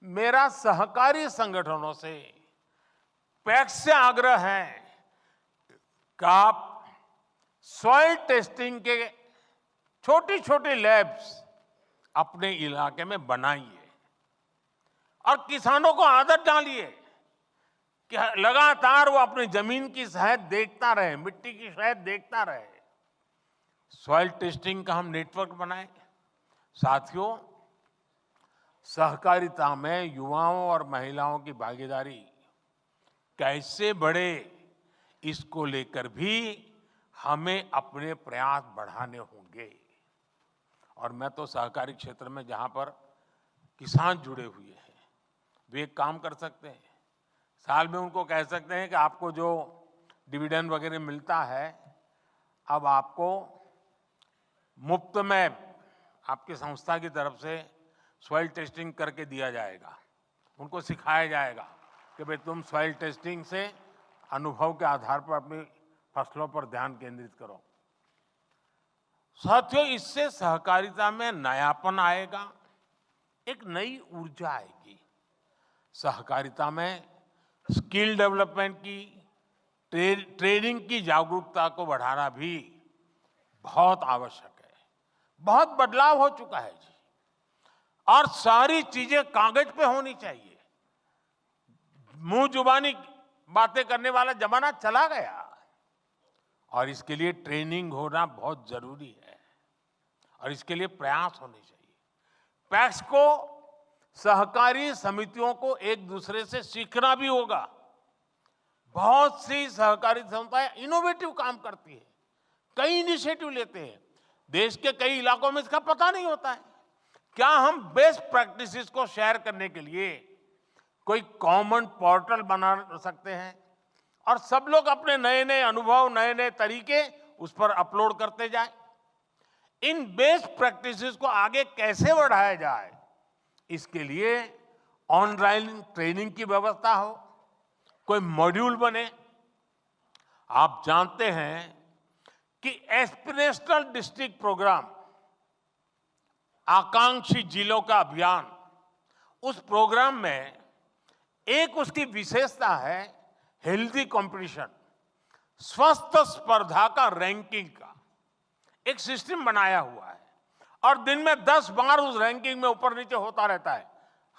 मेरा सहकारी संगठनों से, पैक्स से आग्रह है कि आप सॉइल टेस्टिंग के छोटी छोटी लैब्स अपने इलाके में बनाइए और किसानों को आदत डालिए कि लगातार वो अपनी जमीन की सेहत देखता रहे, मिट्टी की सेहत देखता रहे। सॉइल टेस्टिंग का हम नेटवर्क बनाए। साथियों, सहकारिता में युवाओं और महिलाओं की भागीदारी कैसे बढ़े, इसको लेकर भी हमें अपने प्रयास बढ़ाने होंगे। और मैं तो सहकारी क्षेत्र में जहां पर किसान जुड़े हुए हैं, वे एक काम कर सकते हैं। साल में उनको कह सकते हैं कि आपको जो डिविडेंड वगैरह मिलता है, अब आपको मुफ्त में आपकी संस्था की तरफ से सॉइल टेस्टिंग करके दिया जाएगा। उनको सिखाया जाएगा कि भाई तुम सॉइल टेस्टिंग से अनुभव के आधार पर अपनी फसलों पर ध्यान केंद्रित करो। साथियों, इससे सहकारिता में नयापन आएगा, एक नई ऊर्जा आएगी। सहकारिता में स्किल डेवलपमेंट की, ट्रेनिंग की जागरूकता को बढ़ाना भी बहुत आवश्यक है। बहुत बदलाव हो चुका है जी, और सारी चीजें कागज पे होनी चाहिए। मुंह जुबानी बातें करने वाला जमाना चला गया, और इसके लिए ट्रेनिंग होना बहुत जरूरी है, और इसके लिए प्रयास होने चाहिए। पैक्स को, सहकारी समितियों को एक दूसरे से सीखना भी होगा। बहुत सी सहकारी संस्थाएं इनोवेटिव काम करती है, कई इनिशिएटिव लेते हैं। देश के कई इलाकों में इसका पता नहीं होता है। क्या हम बेस्ट प्रैक्टिसेस को शेयर करने के लिए कोई कॉमन पोर्टल बना सकते हैं, और सब लोग अपने नए नए अनुभव, नए नए तरीके उस पर अपलोड करते जाएं? इन बेस्ट प्रैक्टिसेस को आगे कैसे बढ़ाया जाए, इसके लिए ऑनलाइन ट्रेनिंग की व्यवस्था हो, कोई मॉड्यूल बने। आप जानते हैं कि एस्पिरेशनल डिस्ट्रिक्ट प्रोग्राम, आकांक्षी जिलों का अभियान, उस प्रोग्राम में एक उसकी विशेषता है हेल्दी कंपटीशन, स्वस्थ स्पर्धा का रैंकिंग का एक सिस्टम बनाया हुआ है, और दिन में 10 बार उस रैंकिंग में ऊपर नीचे होता रहता है।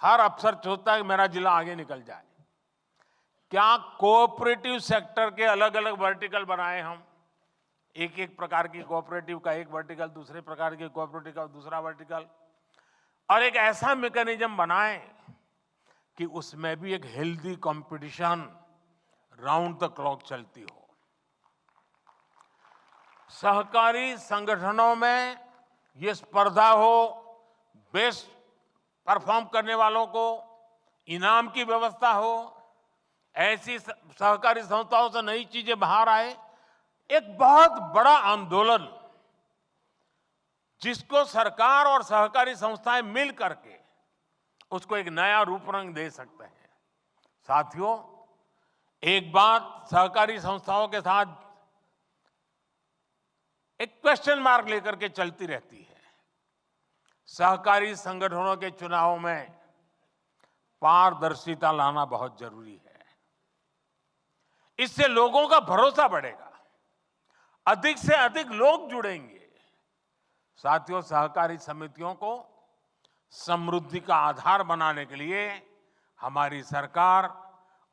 हर अफसर सोचता है कि मेरा जिला आगे निकल जाए। क्या कोऑपरेटिव सेक्टर के अलग अलग वर्टिकल बनाए हम, एक एक प्रकार की कोऑपरेटिव का एक वर्टिकल, दूसरे प्रकार की कोऑपरेटिव का दूसरा वर्टिकल, और एक ऐसा मैकेनिज्म बनाएं कि उसमें भी एक healthy competition round the clock चलती हो। सहकारी संगठनों में ये स्पर्धा हो, बेस्ट परफॉर्म करने वालों को इनाम की व्यवस्था हो, ऐसी सहकारी संस्थाओं से नई चीजें बाहर आए। एक बहुत बड़ा आंदोलन जिसको सरकार और सहकारी संस्थाएं मिल करके उसको एक नया रूप रंग दे सकते हैं। साथियों, एक बात सहकारी संस्थाओं के साथ एक क्वेश्चन मार्क लेकर के चलती रहती है। सहकारी संगठनों के चुनावों में पारदर्शिता लाना बहुत जरूरी है। इससे लोगों का भरोसा बढ़ेगा, अधिक से अधिक लोग जुड़ेंगे। साथियों, सहकारी समितियों को समृद्धि का आधार बनाने के लिए हमारी सरकार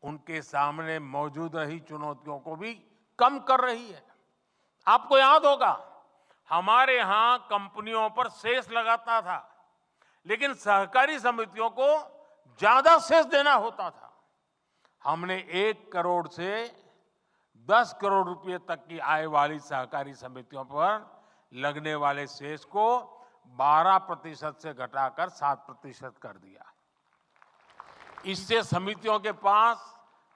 उनके सामने मौजूद रही चुनौतियों को भी कम कर रही है। आपको याद होगा, हमारे यहां कंपनियों पर सेस लगाता था, लेकिन सहकारी समितियों को ज्यादा सेस देना होता था। हमने 1 करोड़ से 10 करोड़ रुपए तक की आय वाली सहकारी समितियों पर लगने वाले सेस को 12% से घटाकर 7% कर दिया। इससे समितियों के पास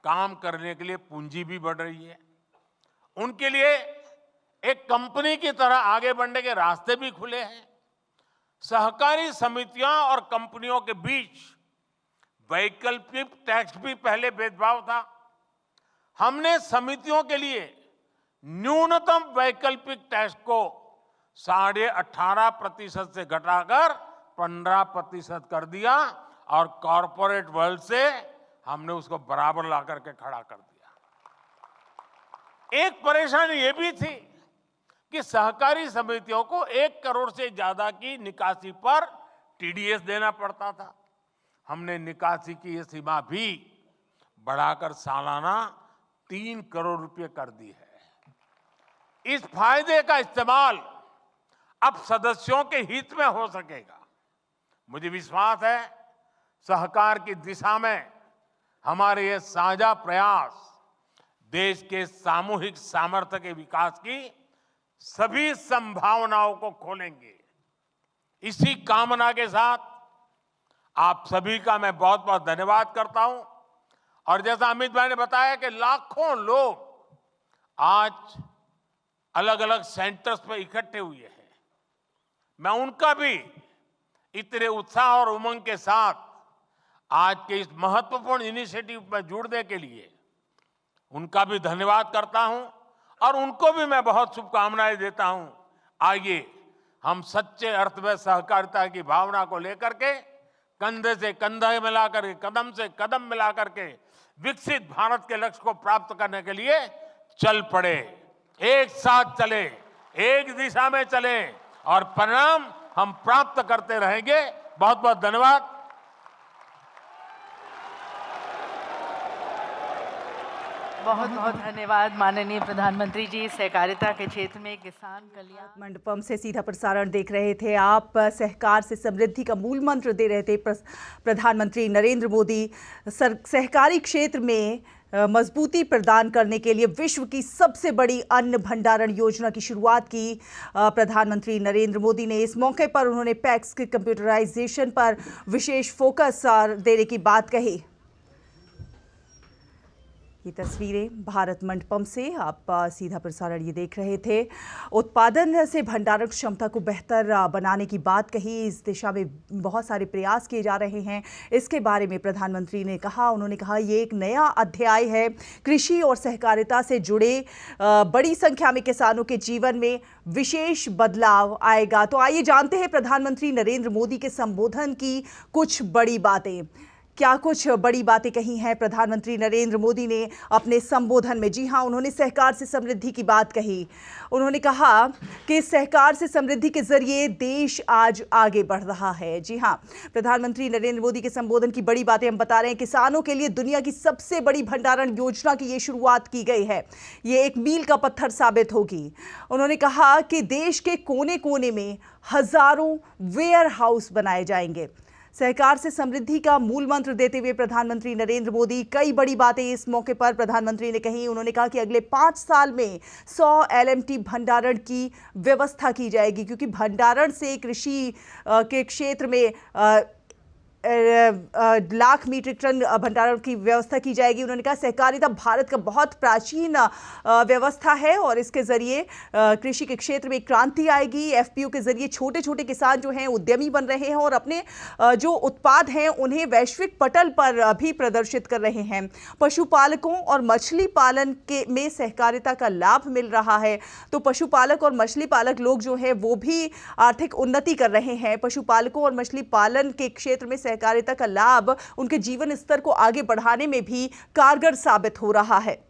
काम करने के लिए पूंजी भी बढ़ रही है। उनके लिए एक कंपनी की तरह आगे बढ़ने के रास्ते भी खुले हैं। सहकारी समितियां और कंपनियों के बीच वैकल्पिक टैक्स भी पहले भेदभाव था। हमने समितियों के लिए न्यूनतम वैकल्पिक टैक्स को 18.5% से घटाकर 15% कर दिया और कॉरपोरेट वर्ल्ड से हमने उसको बराबर ला करके खड़ा कर दिया। एक परेशानी ये भी थी कि सहकारी समितियों को 1 करोड़ से ज्यादा की निकासी पर टीडीएस देना पड़ता था। हमने निकासी की ये सीमा भी बढ़ाकर सालाना 3 करोड़ रुपए कर दी है। इस फायदे का इस्तेमाल अब सदस्यों के हित में हो सकेगा। मुझे विश्वास है सहकार की दिशा में हमारे ये साझा प्रयास देश के सामूहिक सामर्थ्य के विकास की सभी संभावनाओं को खोलेंगे। इसी कामना के साथ आप सभी का मैं बहुत बहुत धन्यवाद करता हूं। और जैसा अमित भाई ने बताया कि लाखों लोग आज अलग अलग सेंटर्स पर इकट्ठे हुए हैं, मैं उनका भी इतने उत्साह और उमंग के साथ आज के इस महत्वपूर्ण इनिशिएटिव में जुड़ने के लिए उनका भी धन्यवाद करता हूं और उनको भी मैं बहुत शुभकामनाएं देता हूं। आइए हम सच्चे अर्थ में सहकारिता की भावना को लेकर के कंधे से कंधा मिलाकर के, कदम से कदम मिलाकर के विकसित भारत के लक्ष्य को प्राप्त करने के लिए चल पड़े। एक साथ चले, एक दिशा में चले और परिणाम हम प्राप्त करते रहेंगे। बहुत बहुत धन्यवाद। बहुत बहुत धन्यवाद माननीय प्रधानमंत्री जी। सहकारिता के क्षेत्र में किसान कल्याण मंडपम से सीधा प्रसारण देख रहे थे आप। सहकार से समृद्धि का मूल मंत्र दे रहे थे प्रधानमंत्री नरेंद्र मोदी। सहकारी क्षेत्र में मजबूती प्रदान करने के लिए विश्व की सबसे बड़ी अन्न भंडारण योजना की शुरुआत की प्रधानमंत्री नरेंद्र मोदी ने। इस मौके पर उन्होंने पैक्स के कंप्यूटराइजेशन पर विशेष फोकस देने की बात कही। ये तस्वीरें भारत मंडपम से आप सीधा प्रसारण ये देख रहे थे। उत्पादन से भंडारण क्षमता को बेहतर बनाने की बात कही। इस दिशा में बहुत सारे प्रयास किए जा रहे हैं, इसके बारे में प्रधानमंत्री ने कहा। उन्होंने कहा ये एक नया अध्याय है। कृषि और सहकारिता से जुड़े बड़ी संख्या में किसानों के जीवन में विशेष बदलाव आएगा। तो आइए जानते हैं प्रधानमंत्री नरेंद्र मोदी के संबोधन की कुछ बड़ी बातें। क्या कुछ बड़ी बातें कही हैं प्रधानमंत्री नरेंद्र मोदी ने अपने संबोधन में? जी हां, उन्होंने सहकार से समृद्धि की बात कही। उन्होंने कहा कि सहकार से समृद्धि के जरिए देश आज आगे बढ़ रहा है। जी हां, प्रधानमंत्री नरेंद्र मोदी के संबोधन की बड़ी बातें हम बता रहे हैं। किसानों के लिए दुनिया की सबसे बड़ी भंडारण योजना की ये शुरुआत की गई है। ये एक मील का पत्थर साबित होगी। उन्होंने कहा कि देश के कोने कोने में हजारों वेयर हाउस बनाए जाएंगे। सहकार से समृद्धि का मूल मंत्र देते हुए प्रधानमंत्री नरेंद्र मोदी कई बड़ी बातें इस मौके पर प्रधानमंत्री ने कही। उन्होंने कहा कि अगले 5 साल में 100 LMT भंडारण की व्यवस्था की जाएगी, क्योंकि भंडारण से कृषि के क्षेत्र में लाख मीट्रिक टन भंडारण की व्यवस्था की जाएगी। उन्होंने कहा सहकारिता भारत का बहुत प्राचीन व्यवस्था है और इसके जरिए कृषि के क्षेत्र में क्रांति आएगी। FPO के जरिए छोटे छोटे किसान जो हैं उद्यमी बन रहे हैं और अपने जो उत्पाद हैं उन्हें वैश्विक पटल पर भी प्रदर्शित कर रहे हैं। पशुपालकों और मछली पालन के में सहकारिता का लाभ मिल रहा है, तो पशुपालक और मछली पालक लोग जो है वो भी आर्थिक उन्नति कर रहे हैं। पशुपालकों और मछली पालन के क्षेत्र में सहकारिता का लाभ उनके जीवन स्तर को आगे बढ़ाने में भी कारगर साबित हो रहा है।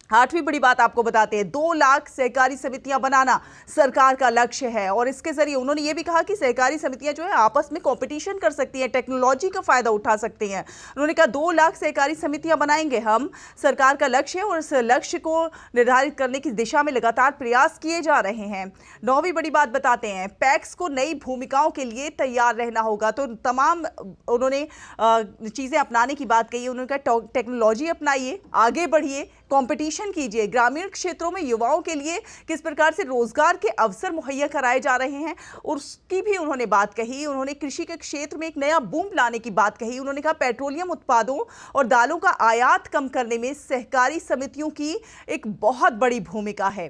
8वीं बड़ी बात आपको बताते हैं, 2 लाख सहकारी समितियां बनाना सरकार का लक्ष्य है और इसके जरिए उन्होंने ये भी कहा कि सहकारी समितियां जो है आपस में कंपटीशन कर सकती हैं, टेक्नोलॉजी का फायदा उठा सकती हैं। उन्होंने कहा 2 लाख सहकारी समितियां बनाएंगे हम, सरकार का लक्ष्य है और इस लक्ष्य को निर्धारित करने की दिशा में लगातार प्रयास किए जा रहे हैं। 9वीं बड़ी बात बताते हैं, पैक्स को नई भूमिकाओं के लिए तैयार रहना होगा। तो तमाम उन्होंने चीज़ें अपनाने की बात कही। उन्होंने कहा टेक्नोलॉजी अपनाइए, आगे बढ़िए, कंपटीशन कीजिए। ग्रामीण क्षेत्रों में युवाओं के लिए किस प्रकार से रोजगार के अवसर मुहैया कराए जा रहे हैं, उसकी भी उन्होंने बात कही। उन्होंने कृषि के क्षेत्र में एक नया बूम लाने की बात कही। उन्होंने कहा पेट्रोलियम उत्पादों और दालों का आयात कम करने में सहकारी समितियों की एक बहुत बड़ी भूमिका है।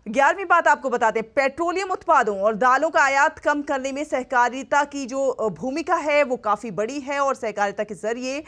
11वीं बात आपको बताते हैं, पेट्रोलियम उत्पादों और दालों का आयात कम करने में सहकारिता की जो भूमिका है वो काफ़ी बड़ी है और सहकारिता के जरिए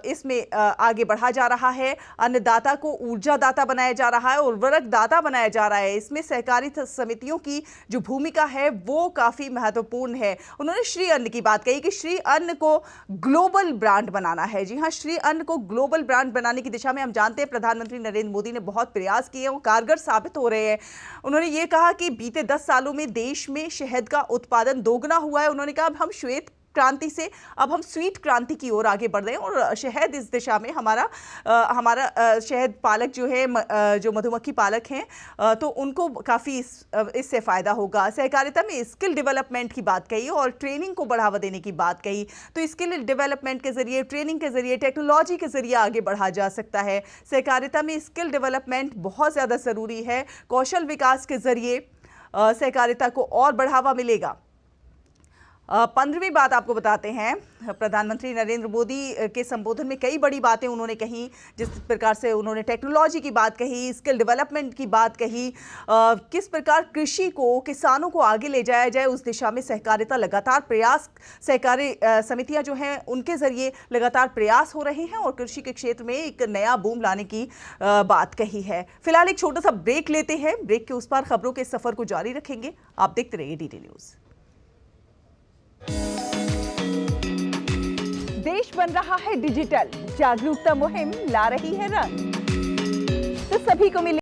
इसमें आगे बढ़ा जा रहा है। अन्नदाता को ऊर्जादाता बनाया जा रहा है, उर्वरक दाता बनाया जा रहा है। इसमें सहकारी समितियों की जो भूमिका है वो काफ़ी महत्वपूर्ण है। उन्होंने श्री अन्न की बात कही कि श्री अन्न को ग्लोबल ब्रांड बनाना है। जी हाँ, श्री अन्न को ग्लोबल ब्रांड बनाने की दिशा में हम जानते हैं प्रधानमंत्री नरेंद्र मोदी ने बहुत प्रयास किए और कारगर साबित हो रहे हैं। उन्होंने ये कहा कि बीते 10 सालों में देश में शहद का उत्पादन दोगुना हुआ है। उन्होंने कहा अब हम श्वेत क्रांति से अब हम स्वीट क्रांति की ओर आगे बढ़ रहे हैं और शहद इस दिशा में हमारा शहद पालक जो है, जो मधुमक्खी पालक हैं, तो उनको काफ़ी इससे फ़ायदा होगा। सहकारिता में स्किल डेवलपमेंट की बात कही और ट्रेनिंग को बढ़ावा देने की बात कही। तो स्किल डेवलपमेंट के जरिए, ट्रेनिंग के जरिए, टेक्नोलॉजी के जरिए आगे बढ़ा जा सकता है। सहकारिता में स्किल डेवलपमेंट बहुत ज़्यादा ज़रूरी है। कौशल विकास के जरिए सहकारिता को और बढ़ावा मिलेगा। 15वीं बात आपको बताते हैं, प्रधानमंत्री नरेंद्र मोदी के संबोधन में कई बड़ी बातें उन्होंने कही। जिस प्रकार से उन्होंने टेक्नोलॉजी की बात कही, स्किल डेवलपमेंट की बात कही, किस प्रकार कृषि को, किसानों को आगे ले जाया जाए उस दिशा में सहकारिता लगातार प्रयास, सहकारी समितियां जो हैं उनके जरिए लगातार प्रयास हो रहे हैं और कृषि के क्षेत्र में एक नया बूम लाने की बात कही है। फिलहाल एक छोटा सा ब्रेक लेते हैं। ब्रेक के उस पार खबरों के सफर को जारी रखेंगे। आप देखते रहिए DD न्यूज़। देश बन रहा है डिजिटल, जागरूकता मुहिम ला रही है रंग, तो सभी को मिले